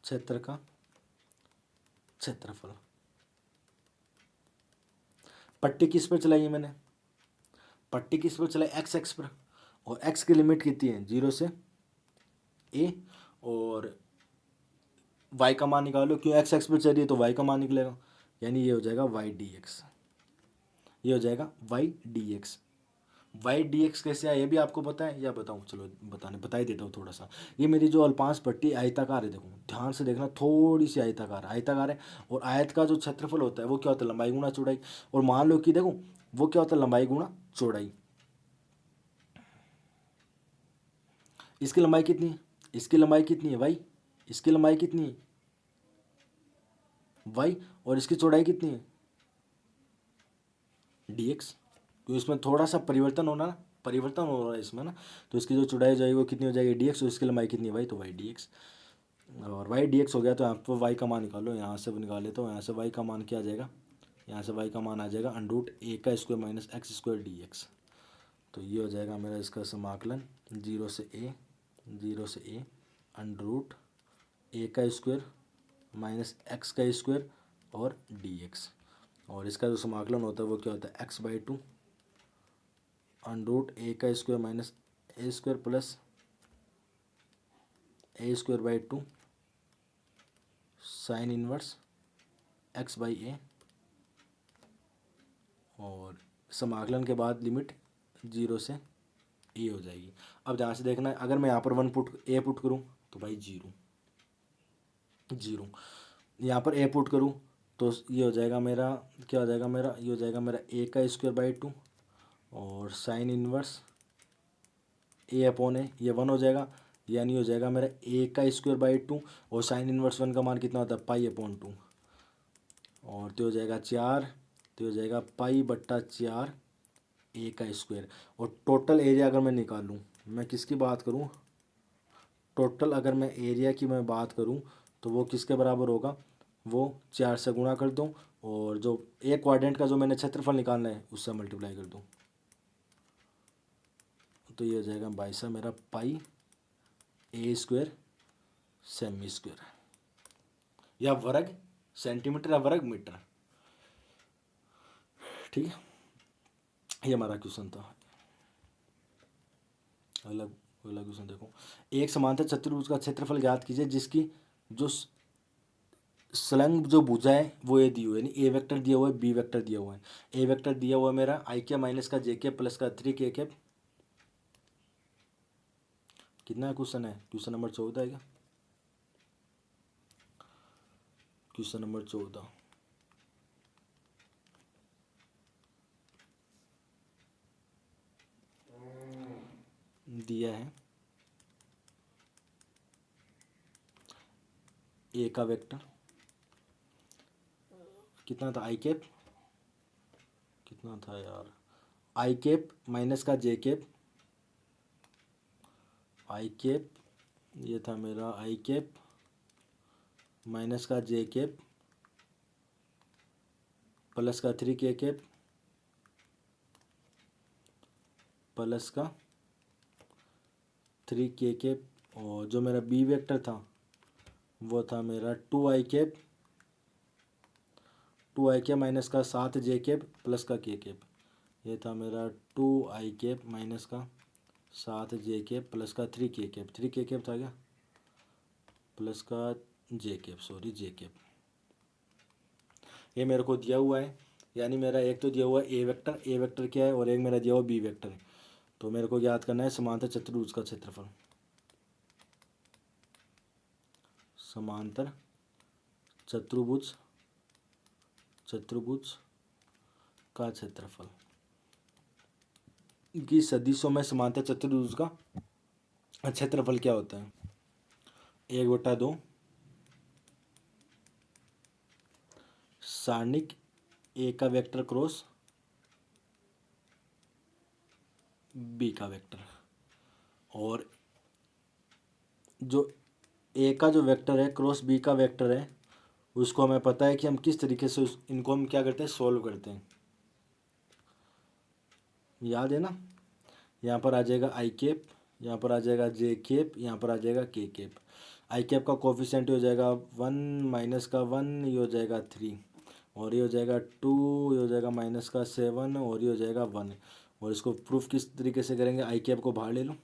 क्षेत्र का क्षेत्रफल। पट्टी किस पर चलाई है मैंने, पट्टी किस पर चलाई, एक्स एक्स पर, और x की लिमिट कितनी है 0 से a, और y का मान निकालो, क्यों एक्स एक्स पर चलिए तो y का मान निकलेगा। यानी ये हो जाएगा y dx, ये हो जाएगा y dx। Y D X कैसे आया ये भी आपको पता है या बताऊँ? चलो बता ही देता हूँ थोड़ा सा। ये मेरी जो अल्पांश पट्टी आयताकार है, देखो ध्यान से देखना, थोड़ी सी आयताकार है। और आयत का जो क्षेत्रफल होता है वो क्या होता है? लंबाई गुणा चौड़ाई। और मान लो कि देखो वो क्या होता है? लंबाई गुणा चौड़ाई। इसकी लंबाई कितनी है? इसकी लंबाई कितनी है भाई? इसकी लंबाई कितनी है वाई? और इसकी चौड़ाई कितनी है? D x. तो इसमें थोड़ा सा परिवर्तन होना ना, परिवर्तन हो रहा है इसमें ना। तो इसकी जो चौड़ाई हो जाएगी वो कितनी हो जाएगी? D x. और इसकी लंबाई कितनी है भाई? तो वाई डी एक्स। और वाई डी एक्स हो गया तो यहाँ पर वाई का मान निकालो, यहाँ से निकाले तो यहाँ से वाई का मान क्या आ जाएगा? यहाँ से वाई का मान आ जाएगा अंडरूट ए का square minus x square D x. तो ये हो जाएगा मेरा इसका समाकलन 0 से ए अंडरूट ए का स्क्वायर माइनस एक्स का स्क्वायर और डी एक्स। और इसका जो समाकलन होता है वो क्या होता है? x/2 अंडरूट ए का square minus A square plus A square by 2 sine inverse x/a। और समाकलन के बाद लिमिट 0 से ए हो जाएगी। अब ध्यान से देखना है, अगर मैं यहाँ पर ए पुट करूँ तो भाई 0 यहाँ पर ए पुट करूँ तो ये हो जाएगा मेरा, क्या हो जाएगा मेरा? ये हो जाएगा मेरा ए का स्क्वायर बाई 2 और साइन इनवर्स ए अपॉन ए, ये 1 हो जाएगा। यानी हो जाएगा मेरा ए का स्क्वायर बाई 2 और साइन इनवर्स 1 का मान कितना होता है? पाई/2। और तो हो जाएगा 4, तो हो जाएगा पाई/4 ए का स्क्वायर। और टोटल एरिया अगर मैं निकालूँ, मैं किसकी बात करूँ? टोटल अगर मैं एरिया की मैं बात करूँ तो वो किसके बराबर होगा? वो 4 से गुणा कर दूँ और जो एक क्वाड्रेंट का जो मैंने क्षेत्रफल निकालना है उससे मल्टीप्लाई कर दूँ। तो ये हो जाएगा भाई साहब मेरा पाई ए स्क्वायर सेमी स्क्वायर, या वर्ग सेंटीमीटर या वर्ग मीटर। ठीक है, ये हमारा क्वेश्चन था। अगला अगला क्वेश्चन देखो, एक समांतर चतुर्भुज का क्षेत्रफल ज्ञात कीजिए जिसकी जो संलग्न जो भुजा है वो ये दी हुई है, यानी ए वेक्टर दिया हुआ है, बी वेक्टर दिया हुआ है। ए वेक्टर दिया हुआ है मेरा आई के माइनस का जे के प्लस का 3 के। कितना क्वेश्चन है? क्वेश्चन नंबर 14 है क्या? क्वेश्चन नंबर 14 दिया है ए का वेक्टर कितना था? आई कैप कितना था यार? आई कैप माइनस का जे कैप, आई कैप ये था मेरा आई कैप माइनस का जे कैप प्लस का 3 कैप प्लस का 3 कैप। और जो मेरा बी वेक्टर था वो था मेरा 2 आई कैप माइनस का 7 जे कैप प्लस का के कैप। ये था मेरा 2 आई कैप माइनस का 7 जे कैप प्लस का 3 के कैप। 3 के कैप था क्या? प्लस का जे कैप, सॉरी जे कैप। ये मेरे को दिया हुआ है, यानी मेरा एक तो दिया हुआ है ए वेक्टर क्या है, और एक मेरा दिया हुआ बी वेक्टर है। तो मेरे को याद करना है समांतर चतुर्भुज का क्षेत्रफल। समांतर चतुर्भुज का क्षेत्रफल की सदिशों में समांतर चतुर्भुज का क्षेत्रफल क्या होता है? 1/2 सारणिक ए का वेक्टर क्रॉस बी का वेक्टर। और जो ए का जो वेक्टर है क्रॉस बी का वेक्टर है उसको हमें पता है कि हम किस तरीके से इनको हम क्या करते हैं? सॉल्व करते हैं। याद है ना? यहाँ पर आ जाएगा आई कैप, यहाँ पर आ जाएगा जे कैप, यहाँ पर आ जाएगा के कैप। आई कैप का कोफिशिएंट हो जाएगा 1 माइनस का 1, ये हो जाएगा 3, और ये हो जाएगा 2, ये हो जाएगा माइनस का 7, और ये हो जाएगा 1। और इसको प्रूफ किस तरीके से करेंगे? आई कैप को बाहर ले लो,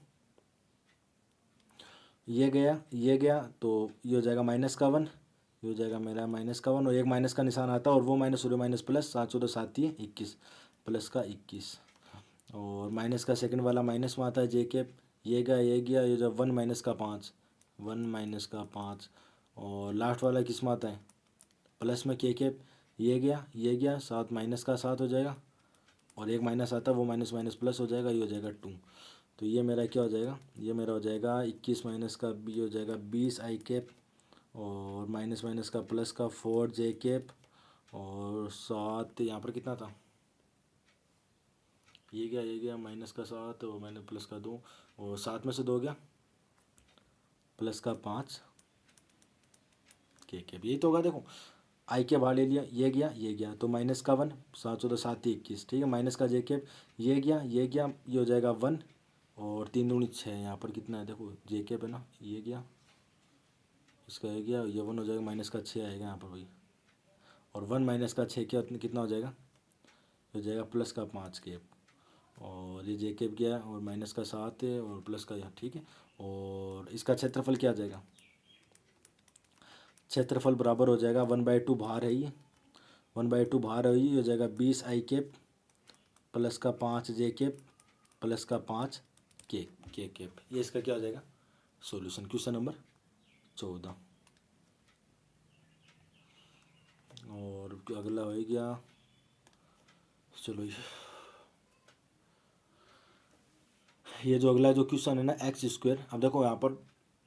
ये गया तो ये हो जाएगा -1, ये हो जाएगा मेरा -1, और एक माइनस का निशान आता है और वो माइनस और माइनस प्लस, 7 14 7 21 प्लस का 21। और माइनस का सेकंड वाला माइनस में आता है जे कैप, ये गया ये जब 1 माइनस का 5, 1 माइनस का 5। और लास्ट वाला किस में आता है प्लस में के कैप, ये गया 7 माइनस का 7 हो जाएगा, और एक माइनस आता है वो माइनस माइनस प्लस हो जाएगा, ये हो जाएगा 2। तो ये मेरा क्या हो जाएगा, ये मेरा हो जाएगा 21 माइनस का बी हो जाएगा 20 आई कैप, और माइनस माइनस का प्लस का 4 जे कैप, और 7 यहाँ पर कितना था, ये गया माइनस का 7 और मैंने प्लस का 2, और 7 में से 2 गया प्लस का 5 के कैप, यही तो होगा। देखो आई के बाहर ले लिया, ये गया तो माइनस का 1, 7 14 7 21, ठीक है। माइनस का जे कैप, ये गया ये हो जाएगा 1, और 3 दूनी 6, यहाँ पर कितना है देखो जे कैप है ना, ये गया इसका ये गया, ये 1 हो जाएगा, माइनस का 6 आएगा यहाँ पर भाई, और 1 माइनस का 6 क्या कितना हो जाएगा, हो जाएगा प्लस का 5 कैप, और ये जे कैप गया और माइनस का 7 है और प्लस का यहाँ, ठीक है। और इसका क्षेत्रफल क्या आ जाएगा, क्षेत्रफल बराबर हो जाएगा 1/2 बाहर है ये, 1/2 बाहर है ये हो जाएगा 20 आई कैप प्लस का 5 जे कैप प्लस का 5 के कैप। ये इसका क्या हो जाएगा सॉल्यूशन, क्वेश्चन नंबर 14। और अगला हो गया, चलो ये जो अगला जो क्वेश्चन है ना एक्स स्क्वायर। अब देखो यहाँ पर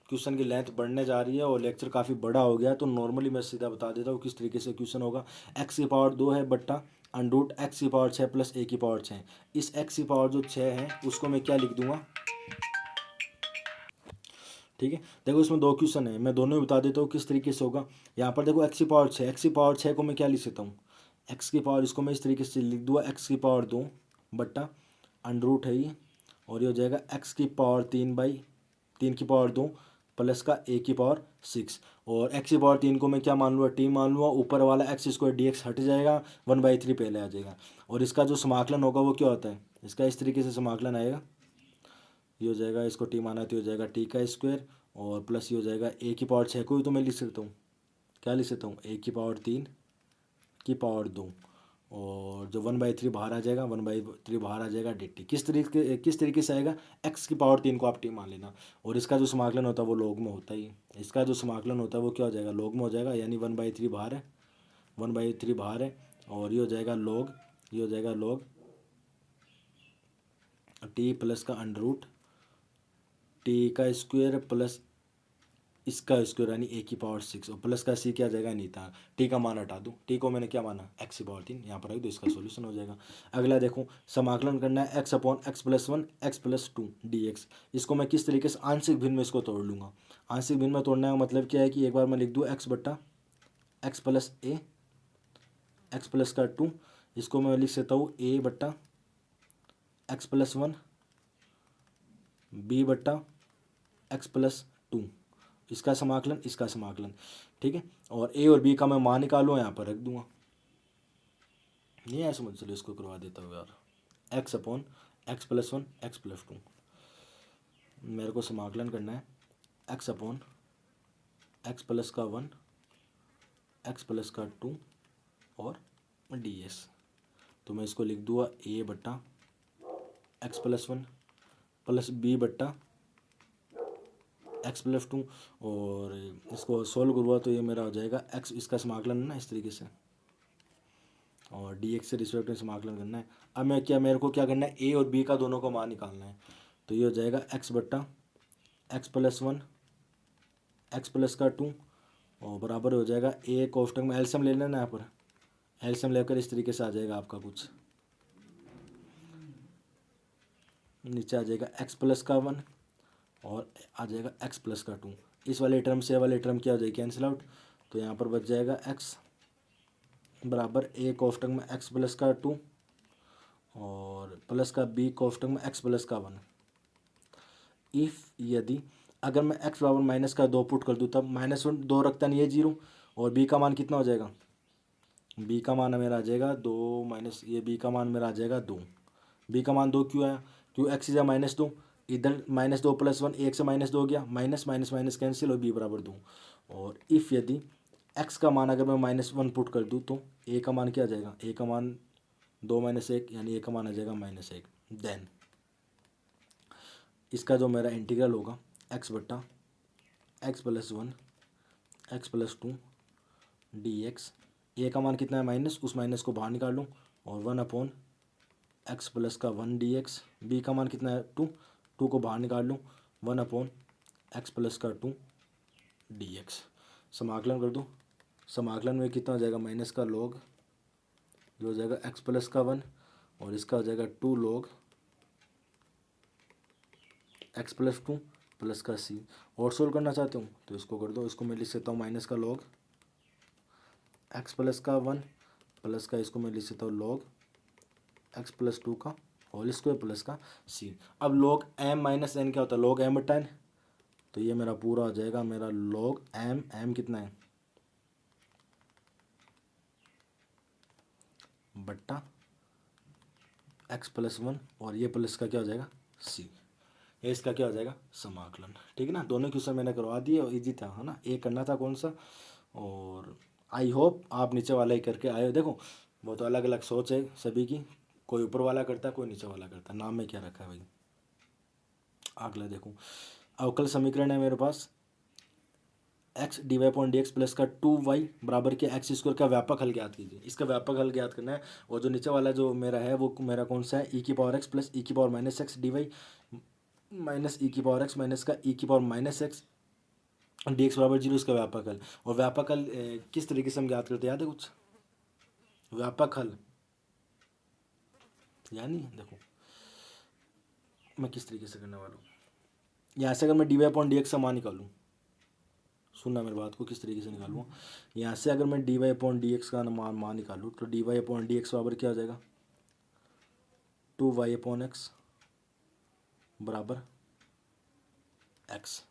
क्वेश्चन की लेंथ बढ़ने जा रही है और लेक्चर काफ़ी बड़ा हो गया, तो नॉर्मली मैं सीधा बता देता हूँ किस तरीके से क्वेश्चन होगा। एक्स की पावर 2 है बट्टा अंडरूट एक्स की पावर 6 प्लस ए की पावर 6। इस एक्स की पावर जो 6 है उसको मैं क्या लिख दूंगा, ठीक है। देखो इसमें 2 क्वेश्चन है, मैं दोनों ही बता देता हूँ किस तरीके से होगा। यहाँ पर देखो एक्स की पावर 6, एक्स की पावर 6 को मैं क्या लिख सकता हूँ, एक्स की पावर इसको मैं इस तरीके से लिख दूँगा, एक्स की पावर 2 बट्टा अंडरूट है ये, और ये हो जाएगा एक्स की पावर 3 की पावर 2 प्लस का ए की पावर 6। और एक्स की पावर 3 को मैं क्या मान लूँगा, टी मान लूँगा, ऊपर वाला एक्स स्क्वायर डी एक्स हट जाएगा, 1/3 पहले आ जाएगा। और इसका जो समाकलन होगा वो क्या होता है, इसका इस तरीके से समाकलन आएगा, ये हो जाएगा, इसको टी माना तो हो जाएगा टी का स्क्वायर, और प्लस ये हो जाएगा ए की पावर 6 को भी तो मैं लिख सकता हूँ, क्या लिख सकता हूँ, ए की पावर 3 की पावर 2, और जो 1/3 बाहर आ जाएगा, 1/3 बाहर आ जाएगा dt। किस तरीके से आएगा, x की पावर 3 को आप टी मान लेना, और इसका जो समाकलन होता है वो लॉग में होता ही, इसका जो समाकलन होता है वो क्या हो जाएगा लॉग में हो जाएगा, यानी 1/3 बाहर है, 1/3 बाहर है, और ये हो जाएगा लॉग, ये हो जाएगा लॉग टी प्लस का अंडरूट टी का स्क्वायर प्लस इसका स्क्वायर यानी ए की पावर 6, और प्लस का सी क्या आ जाएगा नहीं था, टी का मान हटा दूँ, टी को मैंने क्या माना एक्स की पावर 3, यहाँ पर रख दो, इसका सॉल्यूशन हो जाएगा। अगला देखो समाकलन करना है x upon x plus 1 x plus 2 D x. इसको मैं किस तरीके से आंशिक भिन्न में इसको तोड़ लूँगा, आंशिक भिन्न में तोड़ने का मतलब क्या है कि एक बार मैं लिख दूँ एक्स बट्टा एक्स प्लस ए एक्स प्लस का 2, इसको मैं लिख सकता हूँ ए बट्टा एक्स प्लस 1 बी बट्टा एक्स प्लस 2, इसका समाकलन इसका समाकलन, ठीक है। और ए और बी का मैं मान निकालूँ, यहाँ पर रख दूंगा, नहीं ऐसे समझ, चलो इसको करवा देता हूँ यार, x upon x plus 1 x plus 2, मेरे को समाकलन करना है एक्स अपॉन एक्स प्लस का 1 एक्स प्लस का 2 और डी एस। तो मैं इसको लिख दूँगा ए बट्टा एक्स प्लस 1 प्लस बी बट्टा एक्स प्लस 2, और इसको सोल्व करूँगा तो ये मेरा हो जाएगा एक्स, इसका समाकलन है ना इस तरीके से, और डी एक्स से रिस्पेक्ट में समाकलन करना है। अब मैं क्या, मेरे को क्या करना है, ए और बी का दोनों को मान निकालना है, तो ये हो जाएगा एक्स बट्टा एक्स प्लस 1 एक्स प्लस का 2, और बराबर हो जाएगा ए कोष्टक में एलसीएम ले लेना, यहाँ पर एलसीएम लेकर इस तरीके से आ जाएगा आपका कुछ, नीचे आ जाएगा एक्स प्लस का 1 और आ जाएगा एक्स प्लस का 2, इस वाले टर्म से वाले टर्म क्या हो जाएगी कैंसिल आउट, तो यहाँ पर बच जाएगा एक्स बराबर ए कोष्टक में एक्स प्लस का 2 और प्लस का बी कोष्टक में एक्स प्लस का 1। इफ़ यदि अगर मैं एक्स बराबर माइनस का 2 पुट कर दूँ तब -1 2 रखता नहीं है 0, और बी का मान कितना हो जाएगा, बी का मान मेरा आ जाएगा 2 माइनस, ये बी का मान मेरा आ जाएगा 2, बी का मान 2 क्यों आया, क्यों एक्स इज़ा -2, इधर -2 प्लस 1 एक से -2 हो गया, माइनस माइनस माइनस कैंसिल, और बी बराबर 2। और इफ़ यदि एक्स का मान अगर मैं -1 पुट कर दूँ तो ए का मान क्या आ जाएगा, ए का मान 2 - 1 यानी ए का मान आ जाएगा -1। देन इसका जो मेरा इंटीग्रल होगा एक्स बट्टा x plus one x plus two d x, a का मान कितना है माइनस, उस माइनस को बाहर निकाल लूँ और वन अपॉन एक्स प्लस का वन डी एक्स, बी का मान कितना है टू, टू को बाहर निकाल लूँ वन अपॉन एक्स प्लस का टू डी एक्स। समाकलन कर दूँ, समाकलन में कितना हो जाएगा माइनस का लॉग जो हो जाएगा एक्स प्लस का वन और इसका हो जाएगा two log X plus two plus का सी। और सोल्व करना चाहते हूँ तो इसको कर दो, इसको मैं लिख सकता हूँ माइनस का लॉग एक्स प्लस का वन प्लस का, इसको मैं लिख सकता हूँ लॉग एक्स प्लस टू का होल स्क्वायर प्लस का सी। अब लॉग एम माइनस एन क्या होता है, लॉग एम बट्टा एन, तो ये मेरा पूरा हो जाएगा मेरा लॉग एम, एम कितना है बट्टा एक्स प्लस वन और ये प्लस का क्या हो जाएगा सी, ये इसका क्या हो जाएगा समाकलन। ठीक है ना, दोनों क्वेश्चन मैंने करवा दिए और इजी था, है ना, एक करना था कौन सा। और आई होप आप नीचे वाला ही करके आए हो। देखो वो तो अलग अलग सोच है सभी की, कोई ऊपर वाला करता है कोई नीचे वाला करता है, नाम में क्या रखा है भाई। अगला देखो, अवकल समीकरण है मेरे पास x D Y point D x plus का टू वाई बराबर के एक्स स्क्वायर का व्यापक हल ज्ञात कीजिए। इसका व्यापक हल ज्ञात करना है और जो नीचे वाला जो मेरा है वो मेरा कौन सा है, ई की पावर एक्स प्लस ई की power minus x D y minus e की पावर एक्स माइनस का ई की power minus x d x बराबर जीरो, इसका व्यापक हल। और व्यापक हल किस तरीके से हम ज्ञात करते हैं, याद है कुछ व्यापक हल, यानी देखो मैं किस तरीके से करने वाला हूँ। यहाँ से अगर मैं D Y point D X का मान निकालूँ, सुनना मेरी बात को, किस तरीके से निकालूँ। यहाँ से अगर मैं D Y point D X का मान निकालूँ तो D Y point D x बराबर क्या हो जाएगा टू वाई अपॉन एक्स बराबर एक्स।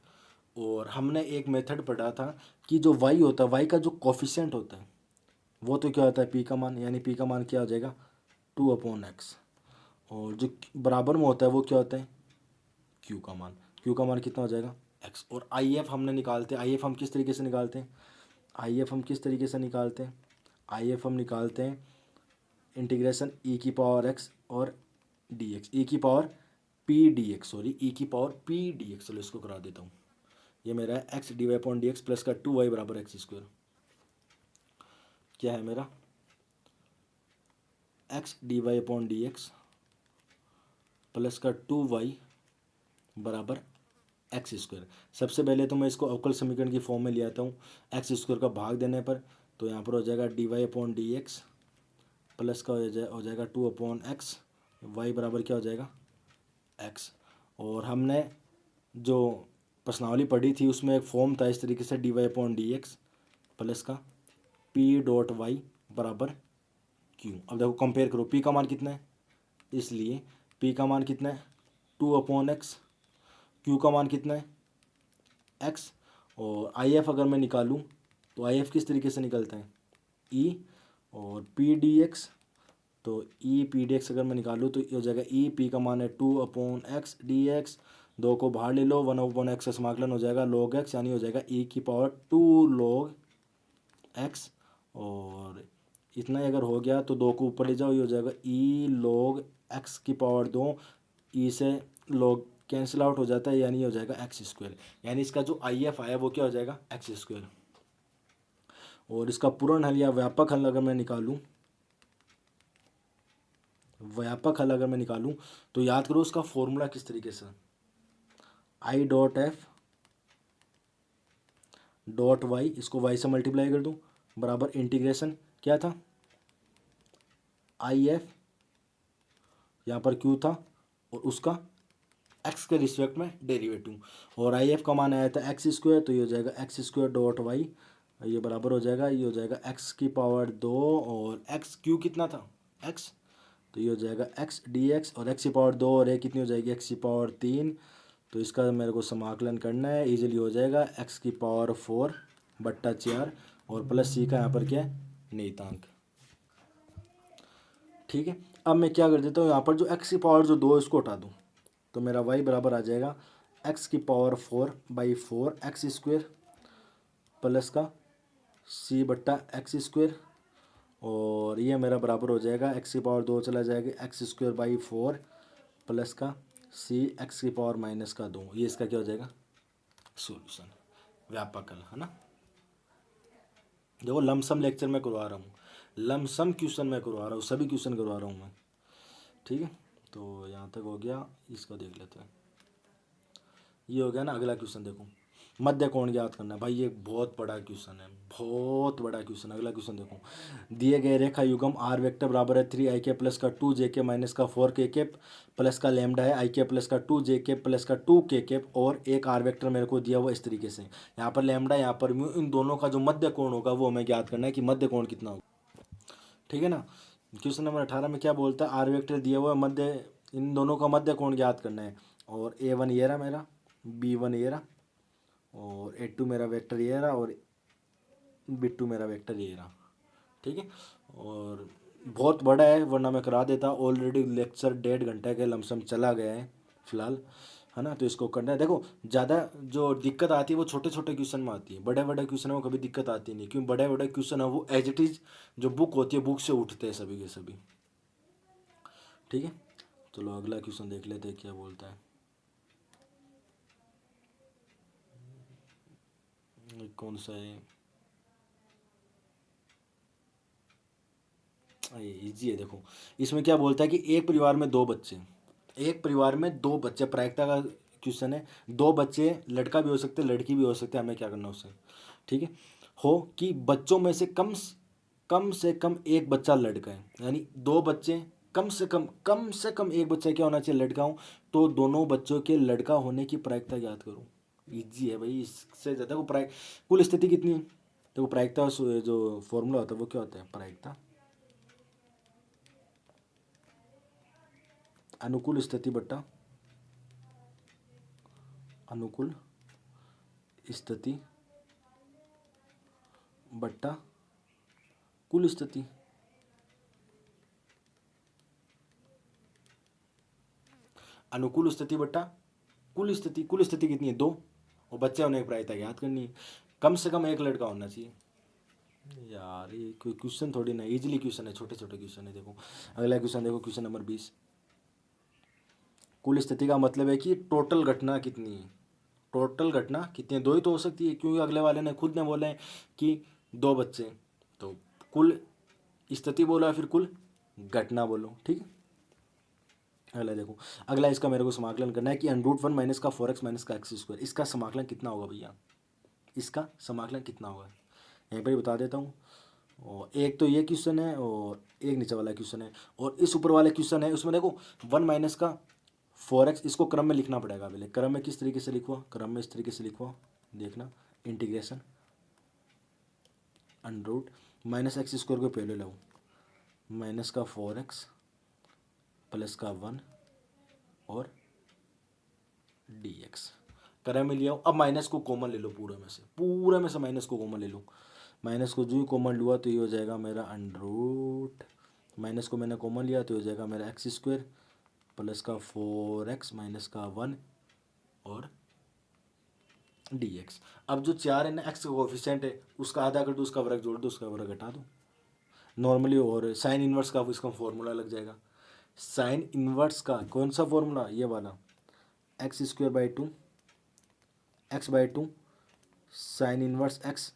और हमने एक मेथड पढ़ा था कि जो y होता है, y का जो कोफिशिएंट होता है वो तो क्या होता है p का मान, यानी p का मान क्या हो जाएगा टू अपॉन एक्स, और जो बराबर में होता है वो क्या होता है q का मान, q का मान कितना हो जाएगा x। और IF हमने निकालते हैं, IF हम किस तरीके से निकालते हैं, IF हम किस तरीके से निकालते हैं, IF हम निकालते हैं इंटीग्रेशन e की पावर x और dx, e की power p dx, sorry e की पावर p dx। चलो इसको करा देता हूँ, ये मेरा है X D Y point D x plus का टू वाई बराबर एक्स स्क्वायर, क्या है मेरा X D Y point D x plus का टू वाई बराबर एक्स स्क्वायर। सबसे पहले तो मैं इसको अवकल समीकरण की फॉर्म में ले आता हूँ, एक्स स्क्वायर का भाग देने पर तो यहाँ पर हो जाएगा D Y upon D x plus का हो जाएगा टू अपॉन एक्स, वाई बराबर क्या हो जाएगा एक्स। और हमने जो प्रश्नावली पढ़ी थी उसमें एक फॉर्म था इस तरीके से D Y upon D x plus का पी डॉट वाई बराबर क्यू। अब देखो कंपेयर करो, पी का मान कितना है, इसलिए पी का मान कितना है टू अपॉन एक्स, क्यू का मान कितना है एक्स। और आई एफ अगर मैं निकालूँ तो आई एफ किस तरीके से निकलता है ई, और पी डी एक्स, तो ई पी डी एक्स अगर मैं निकालूँ तो ये हो जाएगा ई, पी का मान है two upon x d x, दो को बाहर ले लो, वन अपॉन एक्स का समाकलन हो जाएगा लॉग एक्स, यानी हो जाएगा ई की पावर टू लॉग एक्स। और इतना ही अगर हो गया तो दो को ऊपर ले जाओ, ये हो जाएगा ई लॉग एक्स की पावर दो, ई से लॉग कैंसिल आउट हो जाता है, यानी हो जाएगा एक्स स्क्वायर। यानी इसका जो आई एफ आया वो क्या हो जाएगा एक्स स्क्वायर। और इसका पूर्ण हल या व्यापक हल अगर मैं निकालूँ, व्यापक हल अगर मैं निकालूँ तो याद करो उसका फॉर्मूला किस तरीके से, I dot F dot Y, इसको वाई से मल्टीप्लाई कर दूँ बराबर इंटीग्रेशन क्या था आई एफ, यहाँ पर क्यू था और उसका एक्स के रिस्पेक्ट में डेरिवेटिव, और आई एफ का मान आया था एक्स स्क्वायर, तो ये हो जाएगा एक्स स्क्वायर डॉट वाई, ये बराबर हो जाएगा, ये हो जाएगा एक्स की पावर दो और एक्स क्यू कितना था एक्स, तो ये हो जाएगा एक्स डी एक्स, और एक्स की पावर दो और ए कितनी हो जाएगी एक्स की पावर तीन। तो इसका मेरे को समाकलन करना है, इजीली हो जाएगा एक्स की पावर फोर बट्टा चार और प्लस सी का यहाँ पर क्या है नियतांक। ठीक है, अब मैं क्या कर देता हूँ यहाँ पर जो एक्स की पावर जो दो इसको हटा दूँ तो मेरा वाई बराबर आ जाएगा एक्स की power four by four x square plus का सी बट्टा एक्स स्क्वायर, और ये मेरा बराबर हो जाएगा एक्स की पावर दो चला जाएगा x square by four plus का सी एक्स की पावर माइनस का 2, ये इसका क्या हो जाएगा सॉल्यूशन, व्यापकल, है ना। देखो लमसम लेक्चर में करवा रहा हूँ, लमसम क्वेश्चन में करवा रहा हूँ, सभी क्वेश्चन करवा रहा हूँ मैं, ठीक है। तो यहाँ तक हो गया, इसको देख लेते हैं। ये हो गया ना। अगला क्वेश्चन देखो, मध्य कोण ज्ञात करना है। भाई ये बहुत बड़ा क्वेश्चन है, बहुत बड़ा क्वेश्चन। अगला क्वेश्चन देखो, दिए गए रेखा युगम आर वेक्टर बराबर है 3 आई के प्लस का 2 जे के माइनस का 4 के कैप प्लस का लैम्डा है आई के प्लस का 2 जे के प्लस का 2 के कैप, और एक आर वेक्टर मेरे को दिया हुआ इस तरीके से, यहाँ पर लैम्डा यहाँ पर म्यू, इन दोनों का जो मध्य कोण होगा वो हमें ज्ञात करना है कि मध्य कोण कितना होगा, ठीक है ना। क्वेश्चन नंबर 18 में क्या बोलता है, आर वेक्टर दिया हुआ मध्य, इन दोनों का मध्य कोण ज्ञात करना है। और A1 ये रहा मेरा, B1 ये रहा, और A2 मेरा वेक्टर ये रहा, और B2 मेरा वेक्टर ये रहा, ठीक है। और बहुत बड़ा है, वरना मैं करा देता, ऑलरेडी लेक्चर 1.5 घंटे के लमसम चला गया है फिलहाल, है ना। तो इसको करना है। देखो ज़्यादा जो दिक्कत आती है वो छोटे छोटे क्वेश्चन में आती है, बड़े बड़े क्वेश्चन में कभी दिक्कत आती नहीं, क्यों, बड़े बड़े क्वेश्चन है वो एज इट इज़ जो बुक होती है बुक से उठते हैं सभी के सभी, ठीक है। चलो अगला क्वेश्चन देख लेते हैं क्या बोलता है। कौन सा है, इजी है। देखो इसमें क्या बोलता है कि एक परिवार में दो बच्चे, एक परिवार में दो बच्चे, प्रायिकता का क्वेश्चन है, दो बच्चे, लड़का भी हो सकते हैं लड़की भी हो सकते हैं, हमें क्या करना उससे, ठीक है। हो कि बच्चों में से कम एक बच्चा लड़का है, यानी दो बच्चे, कम से कम एक बच्चा क्या होना चाहिए, लड़का हो, तो दोनों बच्चों के लड़का होने की प्रायिकता याद करो। इजी है भाई, इससे ज़्यादा को कुल स्थिति कितनी है। देखो प्रायिकता जो फॉर्मूला होता है वो क्या होता है, प्रायिकता अनुकूल स्थिति बट्टा अनुकूल स्थिति बट्टा कुल स्थिति, अनुकूल स्थिति बट्टा कुल स्थिति। कुल स्थिति कितनी है, 2, और बच्चे होने की प्रायिकता याद करनी है, कम से कम एक लड़का होना चाहिए। यार ये कोई क्वेश्चन थोड़ी ना, इजीली क्वेश्चन है, छोटे छोटे क्वेश्चन है। देखो अगला क्वेश्चन देखो, क्वेश्चन नंबर 20, कुल स्थिति का मतलब है कि टोटल घटना कितनी है, टोटल घटना कितनी है, दो ही तो हो सकती है, क्योंकि अगले वाले ने खुद ने बोला है कि दो बच्चे, तो कुल स्थिति बोला फिर कुल घटना बोलो, ठीक है। अगला देखो, अगला इसका मेरे को समाकलन करना है कि √1 माइनस का 4x माइनस का x², इसका समाकलन कितना होगा भैया, इसका समाकलन कितना होगा, यहीं पर ही बता देता हूँ। और एक तो ये क्वेश्चन है और एक नीचे वाला क्वेश्चन है, और इस ऊपर वाले क्वेश्चन है उसमें देखो 1 माइनस का 4x, इसको क्रम में लिखना पड़ेगा पहले। क्रम में किस तरीके से लिखवा, क्रम में इस तरीके से लिखवा, देखना, इंटीग्रेशन √ माइनस x² को पहले लो, माइनस का 4x प्लस का 1 और dx, क्रम में लिया। अब माइनस को कॉमन ले लो, पूरे में से माइनस को कॉमन ले लो, माइनस को जो ही कॉमन लुआ तो ये हो जाएगा मेरा √ माइनस को मैंने कॉमन लिया तो ये हो जाएगा मेरा x² प्लस का 4x माइनस का 1 और dx। अब जो 4 है ना, x का कोफिशिएंट है, उसका आधा कर दो, उसका वर्ग जोड़ दो, उसका वर्ग घटा दो नॉर्मली, और साइन इनवर्स का इसका फॉर्मूला लग जाएगा। साइन इनवर्स का कौन सा फॉर्मूला, ये वाला, x² x by two sine inverse x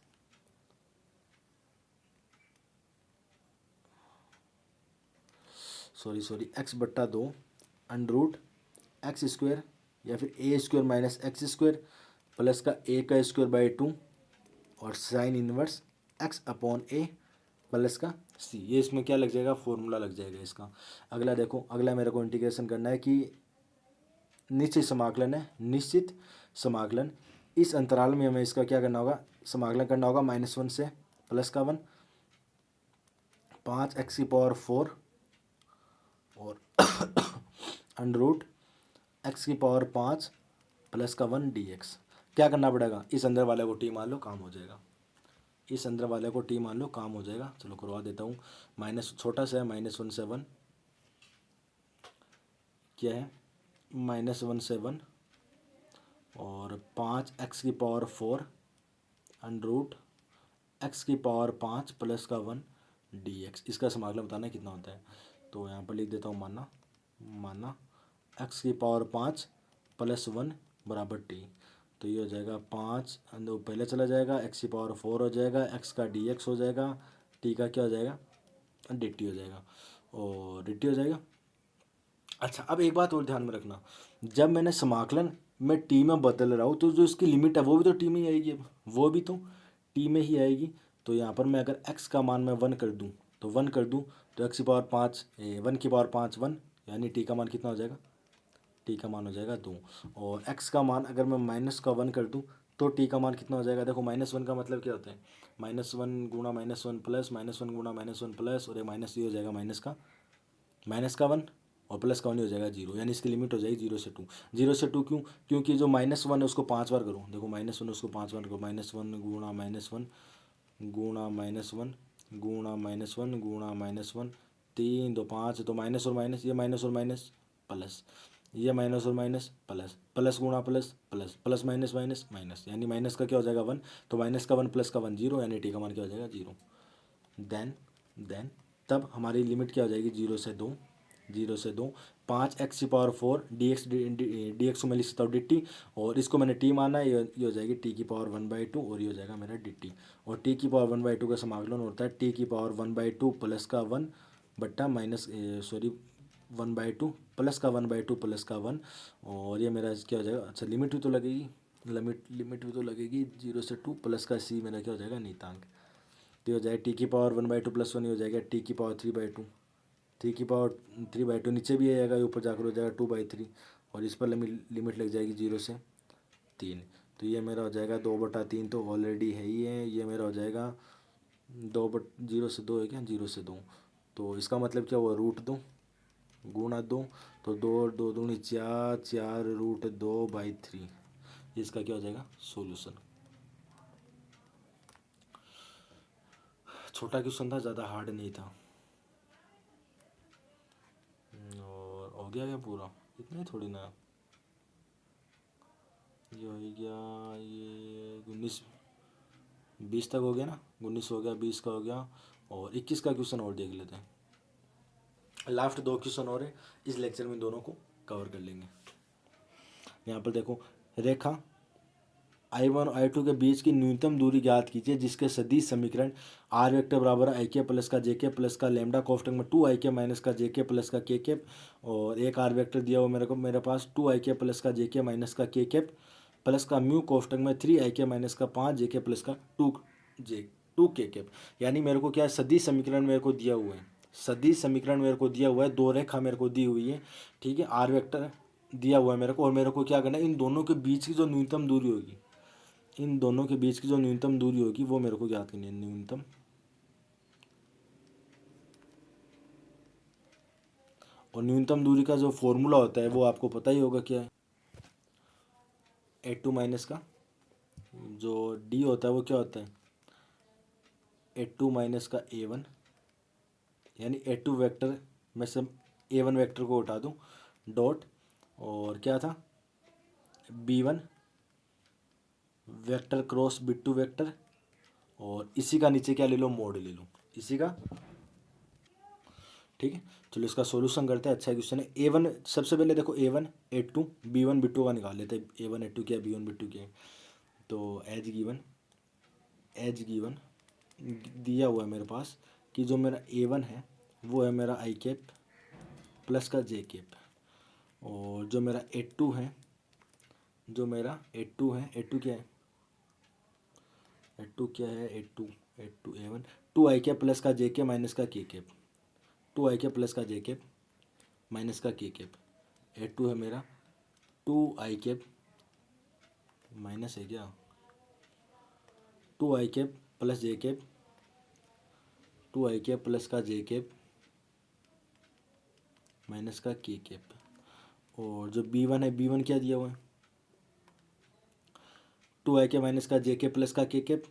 x बट्टा 2 √x² या फिर a² माइनस x² प्लस का a का स्क्वायर बाई 2 और sine inverse x upon a plus का c, ये इसमें क्या लग जाएगा, फॉर्मूला लग जाएगा इसका। अगला देखो, अगला मेरे को इंटीग्रेशन करना है कि निश्चित समाकलन है, निश्चित समाकलन, इस अंतराल में हमें इसका क्या करना होगा, समाकलन करना होगा -1 से प्लस का 1, 5x⁴ और √x⁵ प्लस का 1 dx। क्या करना पड़ेगा, इस अंदर वाले को t मान लो, काम हो जाएगा, इस अंदर वाले को t मान लो, काम हो जाएगा। चलो करवा देता हूँ, माइनस छोटा सा है, -1 से 1 क्या है, -1 से 1 और 5x⁴ √x⁵ प्लस का 1 dx, इसका समाकलन बताना है कितना होता है। तो यहाँ पर लिख देता हूँ माना एक्स की पावर 5 प्लस 1 बराबर टी। तो ये हो जाएगा 5 अंदर पहले चला जाएगा, एक्स की पावर 4 हो जाएगा, एक्स का डी एक्स हो जाएगा, टी का क्या हो जाएगा डी टी हो जाएगा और डी टी हो जाएगा। अच्छा अब एक बात और ध्यान में रखना, जब मैंने समाकलन में टी में बदल रहा हूँ तो जो इसकी लिमिट है वो भी तो टी में ही आएगी, अब वो भी तो टी में ही आएगी। तो यहाँ पर मैं अगर x का मान मैं 1 कर दूँ तो 1 कर दूँ तो x की पावर 5 1 की पावर 5 1, यानी t का मान कितना हो जाएगा, t का मान हो जाएगा 2। और x का मान अगर मैं माइनस का 1 कर दूँ तो t का मान कितना हो जाएगा, देखो -1 का मतलब क्या होता है, -1 गुणा -1 प्लस -1 गुणा -1 प्लस और ये माइनस ये हो जाएगा माइनस का 1 और प्लस का 1 हो जाएगा 0, यानी इसकी लिमिट हो जाएगी 0 से 2। 0 से 2 क्यों, क्योंकि जो -1 है उसको 5 बार करो, देखो -1 उसको 5 बार करो, -1 गुणा -1 गुणा -1 गुणा -1 गुणा -1 3 2 5, तो माइनस और माइनस, ये माइनस और माइनस प्लस, ये माइनस और माइनस प्लस, प्लस गुणा plus plus, plus minus minus minus, यानी माइनस का क्या हो जाएगा 1, तो माइनस का 1 प्लस का 1 0, यानी टी का मान क्या हो जाएगा 0। देन तब हमारी लिमिट क्या हो जाएगी 0 से 2, 0 से 2 5 एक्स की पावर 4 डी एक्स को मैं लिख सकता हूँ डी टी, और इसको मैंने टी माना है, ये हो जाएगी टी की पावर 1/2 और ये हो जाएगा मेरा डी टी। और टी की पावर 1/2 का समाकलन होता है टी की पावर 1/2 प्लस का 1 बट्टा माइनस 1/2 प्लस का 1/2 प्लस का 1, और ये मेरा क्या हो जाएगा, अच्छा लिमिट भी तो लगेगी, लिमिट भी तो लगेगी 0 से 2 प्लस का सी मेरा क्या हो जाएगा नियतांक। तो हो जाएगा टी की पावर 1/2 प्लस 1 हो जाएगा टी की पावर 3/2, 3/2 नीचे भी आएगा, ऊपर जाकर हो जाएगा 2/3, और इस पर लिमिट लग जाएगी 0 से 3। तो ये मेरा हो जाएगा 2/3, तो ऑलरेडी है ही है, ये मेरा हो जाएगा 0 से 2 है क्या, 0 से 2, तो इसका मतलब क्या हुआ √2 गुणा 2, तो 2 2 दूनी 4 4 √2/3, इसका क्या हो जाएगा सोल्यूशन। छोटा क्वेश्चन था, ज़्यादा हार्ड नहीं था, और हो गया क्या पूरा, इतना ही थोड़ी ना, ये हो गया, ये 19 20 तक हो गया ना, 19 हो गया, 20 का हो गया, और 21 का क्वेश्चन और देख लेते हैं। लास्ट 2 क्वेश्चन और है, इस लेक्चर में दोनों को कवर कर लेंगे। यहाँ पर देखो, रेखा I1 और I2 के बीच की न्यूनतम दूरी ज्ञात कीजिए जिसके सदिश समीकरण आर वेक्टर बराबर आई के प्लस का जे के प्लस का लेमडा कोष्टक में 2 IK माइनस का जे के प्लस का के कैप, और एक आर वेक्टर दिया हुआ मेरे पास 2 IK प्लस का जे के माइनस का के कैप प्लस का म्यू कोष्टक में 3 IK माइनस का 5 जे के प्लस का 2 के कैप। यानी मेरे को क्या है, सदिश समीकरण मेरे को दिया हुआ है, सदिश समीकरण मेरे को दिया हुआ है, 2 रेखा मेरे को दी हुई है, ठीक है, आर वेक्टर दिया हुआ है मेरे को, और मेरे को क्या करना है, इन दोनों के बीच की जो न्यूनतम दूरी होगी, इन दोनों के बीच की जो न्यूनतम दूरी होगी वो मेरे को ज्ञात करनी है, न्यूनतम, और न्यूनतम दूरी का जो फॉर्मूला होता है वो आपको पता ही होगा क्या है, A2 माइनस का जो D होता है वो क्या होता है, A2 माइनस का A1, यानी A2 वेक्टर में से A1 वेक्टर को उठा दूँ डॉट, और क्या था B1 vector cross B2 vector, और इसी का नीचे क्या ले लो, मोड ले लो इसी का, ठीक है। चलो इसका सॉल्यूशन करते हैं, अच्छा क्वेश्चन है। A1 सबसे पहले देखो, A1 A2 B1 B2 का निकाल लेते हैं, A1 A2 क्या B1 B2 क्या है। तो एज गिवन दिया हुआ है मेरे पास कि जो मेरा A1 है वो है मेरा आई कैप प्लस का जे कैप, और जो मेरा A2 है, जो मेरा A2 है, A2 क्या है, A2 क्या है, A2 A1 2 आई कैप प्लस का जे के माइनस का के कैप, 2 आई कैप प्लस का जे कैप माइनस का के कैप, A2 है मेरा 2 आई कैप माइनस है क्या, 2 आई कैप प्लस जे कैप, 2 आई कैप प्लस का जे कैप माइनस का के कैप, और जो B1 है, B1 क्या दिया हुआ है, 2 आई कैप माइनस का जे कैप प्लस का के कैप,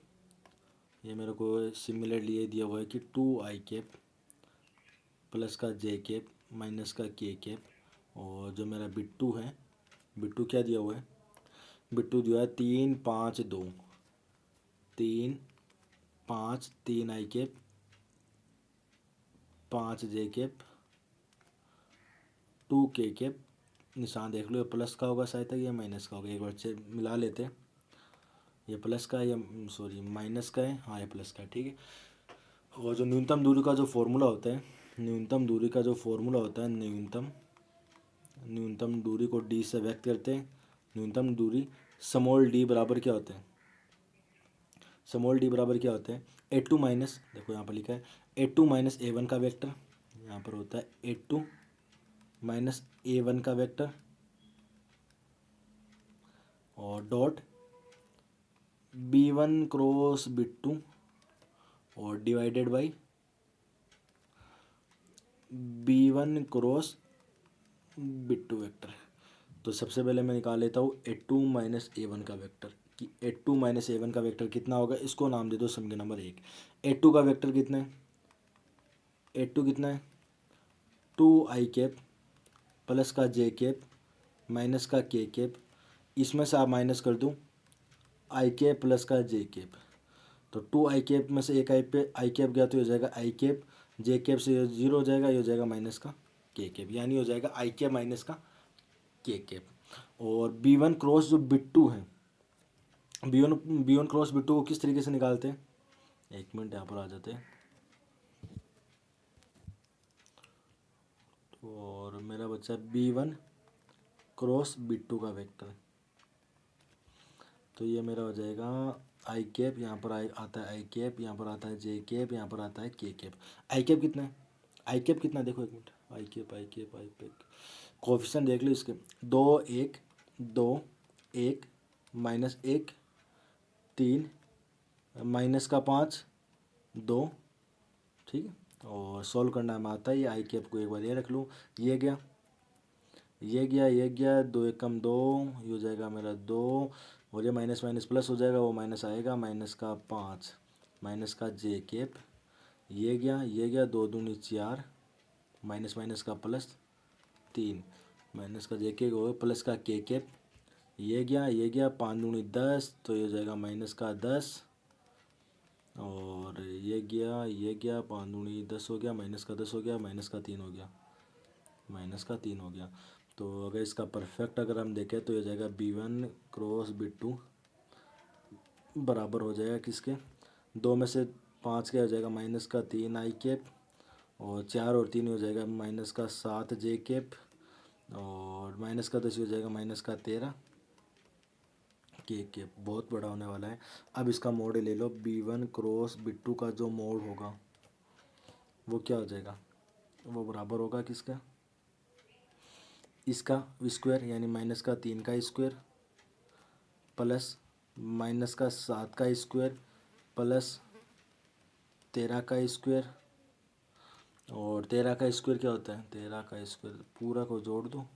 ये मेरे को सिमिलरली ये दिया हुआ है कि 2 आई कैप प्लस का जे कैप माइनस का के कैप, और जो मेरा बिट्टू है, बिट्टू क्या दिया हुआ है, बिट्टू दिया है 3 5 2, 3 5 3 आई कैप 5 जे कैप 2 के कैप निशान देख लो, ये प्लस का होगा शायद तक, ये माइनस का होगा। एक बार से मिला लेते हैं, ये प्लस का है या सॉरी माइनस का है, हाँ ये प्लस का है, ठीक है। और जो न्यूनतम दूरी का जो फॉर्मूला होता है, न्यूनतम दूरी का जो फॉर्मूला होता है, न्यूनतम दूरी को डी से व्यक्त करते हैं। न्यूनतम दूरी स्मॉल डी बराबर क्या होता है, स्मॉल डी बराबर क्या होता है, A2 माइनस, देखो यहाँ पर लिखा है A2 माइनस A1 का वेक्टर, यहाँ पर होता है A2 माइनस A1 का वेक्टर और डॉट B1 क्रॉस B2 और divided by B1 cross B2 vector. तो सबसे पहले मैं निकाल लेता हूँ A2 माइनस A1 का वेक्टर, कि A2 माइनस A1 का वेक्टर कितना होगा, इसको नाम दे दो समीकरण नंबर 1। A2 का वेक्टर कितना है, A2 कितना है 2i कैप प्लस का j कैप माइनस का k कैप, इसमें से आप माइनस कर दूँ आई कैप प्लस का j कैप। तो 2i कैप में से एक आई कैप गया तो हो जाएगा आई कैप, जे कैप से 0 हो जाएगा, ये हो जाएगा माइनस का के कैप, यानी हो जाएगा आई कैप माइनस का के कैप। और B1 क्रॉस जो बिट्टू है, B1 क्रॉस बिट्टू को किस तरीके से निकालते हैं, एक मिनट यहाँ पर आ जाते हैं। और मेरा बच्चा B1 क्रॉस बिट्टू का वेक्टर, तो ये मेरा हो जाएगा आई कैप, यहाँ पर आता है आई कैप, यहाँ पर आता है जे कैप, यहाँ पर आता है के कैप। आई कैप कितना है, आई कैप कितना है, देखो एक मिनट, आई कैप आई कैप आई कैप कोफिशिएंट देख लो इसके, 2 1 2 1 माइनस 1 3 माइनस का 5 2, ठीक है। और सॉल्व करना में आता है, ये आई कैप को एक बार ये रख लूँ, ये गया ये गया ये गया, 2 1 कम 2, ये हो जाएगा मेरा 2, और ये माइनस माइनस प्लस हो जाएगा, वो माइनस आएगा, माइनस का 5 माइनस का जे कैप, ये गया 2 दूनी 4 माइनस माइनस का प्लस 3 माइनस का जे कैप हो प्लस का के कैप, ये गया 5 दूनी 10, तो ये हो जाएगा माइनस का 10, और ये गया 5 दूनी 10 हो गया, माइनस का 10 हो गया, माइनस का 3 हो गया, माइनस का 3 हो गया। तो अगर इसका परफेक्ट अगर हम देखें तो ये जाएगा B1 क्रॉस B2 बराबर हो जाएगा किसके, 2 में से 5 क्या हो जाएगा माइनस का 3 आई कैप, और 4 और 3 हो जाएगा माइनस का 7 जे कैप, और माइनस का 10 हो जाएगा माइनस का 13 के कैप। बहुत बड़ा होने वाला है। अब इसका मोड ले लो, B1 क्रॉस B2 का जो मोड होगा वो क्या हो जाएगा, वो बराबर होगा किसका, इसका स्क्वायर, यानी माइनस का 3 का स्क्वायर प्लस माइनस का 7 का स्क्वायर प्लस 13 का स्क्वायर, और 13 का स्क्वायर क्या होता है, 13 का स्क्वायर पूरा को जोड़ दो,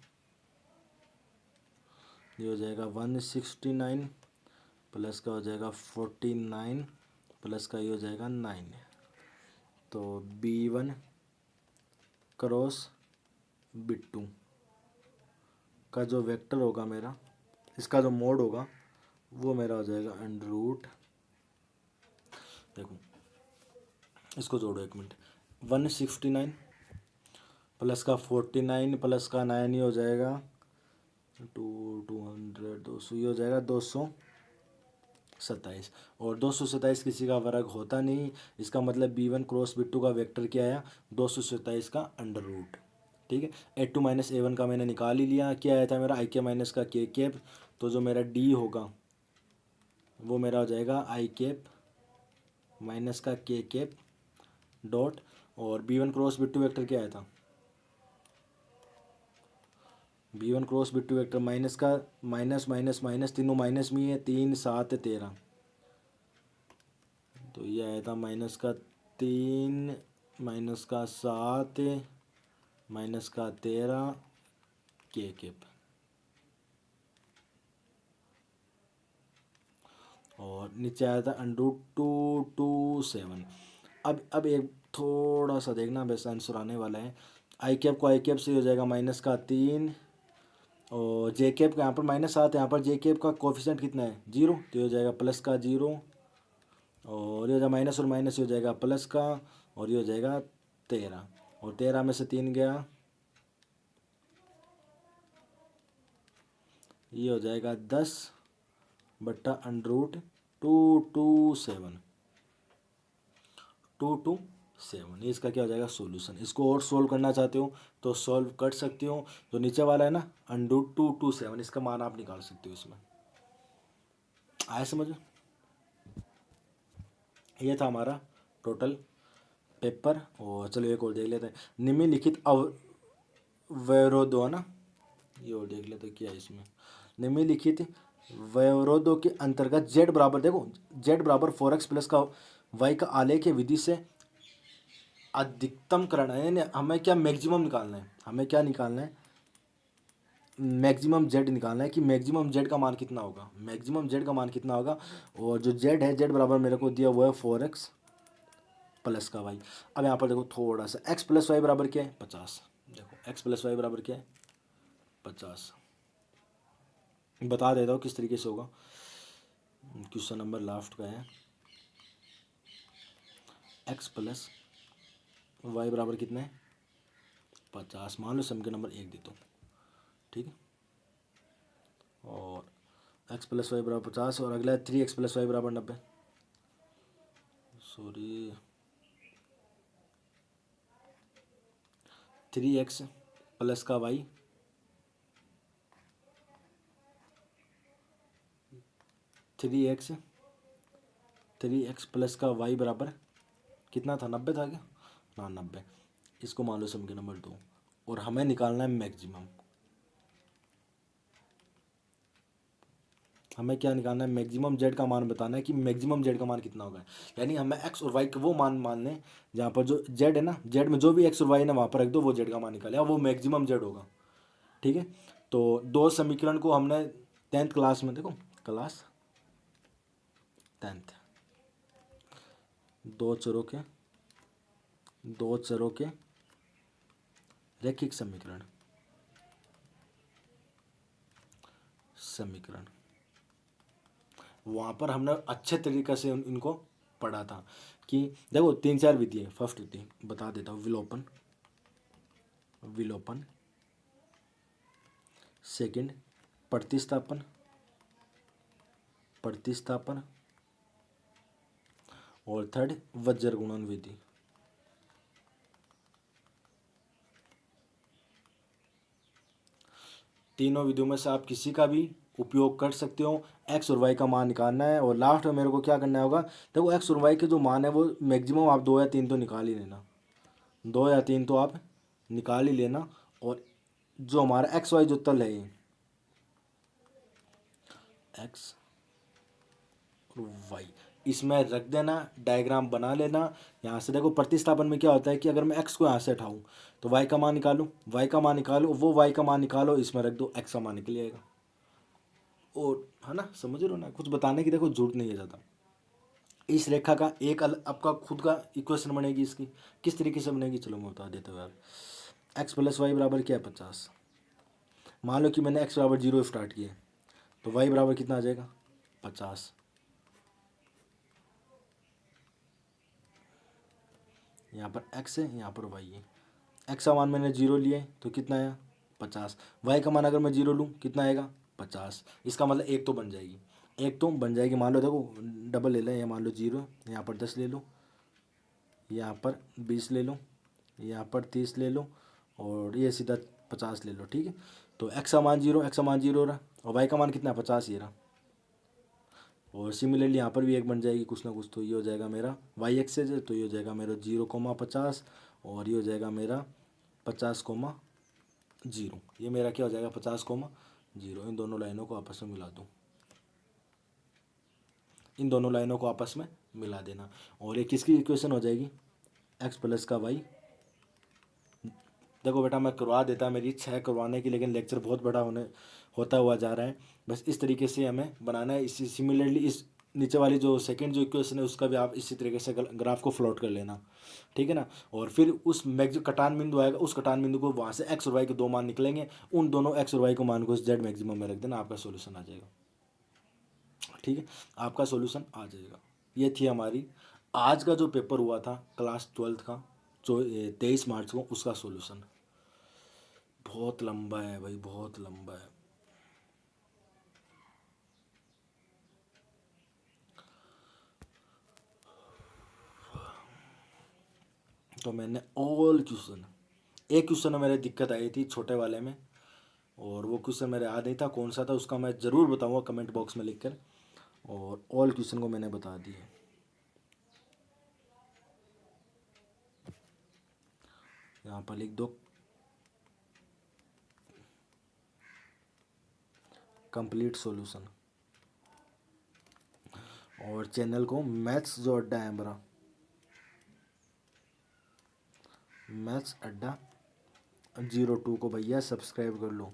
ये हो जाएगा 169 प्लस का हो जाएगा 49 प्लस का ये हो जाएगा 9। तो B1 क्रॉस B2 का जो वेक्टर होगा मेरा, इसका जो मोड होगा वो मेरा हो जाएगा अंडर रूट, देखो इसको जोड़ो एक मिनट, 169 प्लस का 49 प्लस का 9 ही हो जाएगा 200 200, ये हो जाएगा 227, और 227 किसी का वर्ग होता नहीं, इसका मतलब B1 क्रॉस B2 का वेक्टर क्या आया 227 का अंडर रूट, ठीक है। A2 माइनस A1 का मैंने निकाल ही लिया, क्या आया था मेरा आई के माइनस का के कैप, तो जो मेरा D होगा वो मेरा हो जाएगा आई कैप माइनस का के कैप डॉट, और B1 क्रॉस B2 वेक्टर क्या आया था, B1 cross B2 vector minus का माइनस माइनस माइनस, तीनों माइनस में है, 3 7 13, तो ये आया था माइनस का 3 माइनस का 7 माइनस का 13 के कैप, और नीचे आया था √227। अब एक थोड़ा सा देखना, वैसे आंसर आने वाला है। आई कैप को आई कैप से हो जाएगा माइनस का 3, और जे कैप का यहाँ पर -7 है, यहाँ पर जे कैप का कोफिशिएंट कितना है 0, तो ये हो जाएगा प्लस का 0, और ये हो जाएगा माइनस और माइनस हो जाएगा प्लस का, और ये हो जाएगा 13, और 13 में से 3 गया ये हो जाएगा 10/√227, 227। ये इसका क्या हो जाएगा सोल्यूशन। इसको और सोल्व करना चाहते हो तो सोल्व कर सकते हो। जो नीचे वाला है ना √227, इसका मान आप निकाल सकते हो इसमें। आया समझ। ये था हमारा टोटल पेपर। और चलो एक और देख लेते हैं। निम्नलिखित अवरोधों ना, ये और देख लेते हैं क्या है इसमें। निम्नलिखित अवरोधों के अंतर्गत z बराबर, देखो z बराबर 4x प्लस का y का आलेख विधि से अधिकतम करना है। यानी हमें क्या मैक्सिमम निकालना है, हमें क्या निकालना है, मैक्सिमम z निकालना है कि मैक्सिमम z का मान कितना होगा, मैक्सिमम z का मान कितना होगा। और जो z है, z बराबर मेरे को दिया हुआ है 4x प्लस का y। अब यहाँ पर देखो थोड़ा सा x प्लस वाई बराबर क्या है 50। देखो x प्लस वाई बराबर क्या है 50। बता देता हूँ किस तरीके से होगा। क्वेश्चन नंबर लास्ट का है। x प्लस वाई बराबर कितना है 50। मान लो सम के नंबर 1 देता हूँ, ठीक है। और x प्लस वाई बराबर 50 और अगला है 3x प्लस वाई बराबर 90। सॉरी 3x प्लस का y, 3x प्लस का y बराबर कितना था 90 था क्या, हाँ 90। इसको मान लो सम के नंबर 2। और हमें निकालना है मैक्सिमम। हमें क्या निकालना है मैक्सिमम z का मान बताना है कि मैक्सिमम z का मान कितना होगा। यानी हमें x और y के वो मान मानने जहाँ पर जो z है ना, z में जो भी x और y है ना वहाँ पर रख दो, वो z का मान निकाले, वो मैक्सिमम z होगा, ठीक है। तो दो समीकरण को हमने 10th क्लास में, देखो क्लास 10th, दो चरों के रैखिक समीकरण वहाँ पर हमने अच्छे तरीके से इनको पढ़ा था कि देखो 3-4 विधि है। फर्स्ट विधि बता देता हूँ, विलोपन। सेकंड प्रतिस्थापन। और थर्ड वज्र गुणन विधि। तीनों विधियों में से आप किसी का भी उपयोग कर सकते हो। एक्स और वाई का मान निकालना है और लास्ट में मेरे को क्या करना होगा, देखो एक्स और वाई के जो मान है वो मैक्सिमम आप 2 या 3 तो निकाल ही लेना, 2 या 3 तो आप निकाल ही लेना। और जो हमारा एक्स वाई जो तल है, ये एक्स और वाई इसमें रख देना, डायग्राम बना लेना। यहाँ से देखो प्रतिस्थापन में क्या होता है कि अगर मैं x को यहाँ से हटाऊँ तो y का मान निकालूँ, y का मान निकालो, वो y का मान निकालो, इसमें रख दो, x का मान निकल जाएगा। और है ना, समझ रहे हो ना, कुछ बताने की देखो जरूरत नहीं है ज़्यादा। इस रेखा का एक आपका खुद का इक्वेशन बनेगी। इसकी किस तरीके से बनेगी चलो मैं बता देता हूँ यार। x प्लस वाई बराबर क्या है 50। मान लो कि मैंने x बराबर 0 स्टार्ट किया तो y बराबर कितना आ जाएगा 50। यहाँ पर x है, यहाँ पर y है। x का मान मैंने 0 लिया तो कितना आया 50। y का मान अगर मैं 0 लूँ कितना आएगा 50। इसका मतलब एक तो बन जाएगी, एक तो बन जाएगी। मान लो देखो डबल ले लें, मान लो 0, यहाँ पर 10 ले लो, यहाँ पर 20 ले लो, यहाँ पर 30 ले लो, और ये सीधा 50 ले लो, ठीक है। तो x का मान 0, x का मान 0 रहा और y का मान कितना 50 ये रहा। और सिमिलरली यहाँ पर भी एक बन जाएगी कुछ ना कुछ। तो ये हो जाएगा मेरा वाई एक्सेज है, तो ये हो जाएगा मेरा 0,50 और ये हो जाएगा मेरा 50,0। ये मेरा क्या हो जाएगा 50,0। इन दोनों लाइनों को आपस में मिला दूँ, इन दोनों लाइनों को आपस में मिला देना। और ये किसकी इक्वेशन हो जाएगी एक्स प्लस का वाई। देखो बेटा मैं करवा देता, मेरी इच्छा है करवाने की, लेकिन लेक्चर बहुत बड़ा होता हुआ जा रहा है। बस इस तरीके से हमें बनाना है। इसी सिमिलरली इस नीचे वाली जो सेकंड जो इक्वेशन है उसका भी आप इसी तरीके से ग्राफ को फ्लोट कर लेना, ठीक है ना। और फिर उस जो कटान बिंदु आएगा, उस कटान बिंदु को वहाँ से एक्स और वाई के दो मान निकलेंगे, उन दोनों एक्स और वाई को मान को जेड मैक्सिमम में रख देना, आपका सोल्यूशन आ जाएगा, ठीक है। आपका सोल्यूशन आ जाएगा। ये थी हमारी आज का जो पेपर हुआ था क्लास 12th का, जो 23 मार्च को, उसका सोल्यूशन। बहुत लंबा है भाई, बहुत लंबा है। तो मैंने ऑल क्वेश्चन, एक क्वेश्चन में मेरी दिक्कत आई थी छोटे वाले में, और वो क्वेश्चन मेरे याद नहीं था कौन सा था, उसका मैं ज़रूर बताऊंगा कमेंट बॉक्स में लिखकर। और ऑल क्वेश्चन को मैंने बता दिए। यहाँ पर लिख दो कंप्लीट सॉल्यूशन, और चैनल को मैथ्स जो अड्डा है मेरा, मैथ्स अड्डा 02 को भैया सब्सक्राइब कर लो।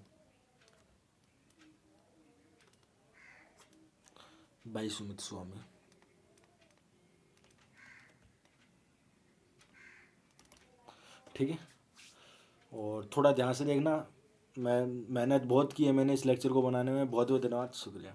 बाय सुमित स्वामी। ठीक है, और थोड़ा ध्यान से देखना। मैं मेहनत बहुत की है मैंने इस लेक्चर को बनाने में। बहुत बहुत धन्यवाद, शुक्रिया।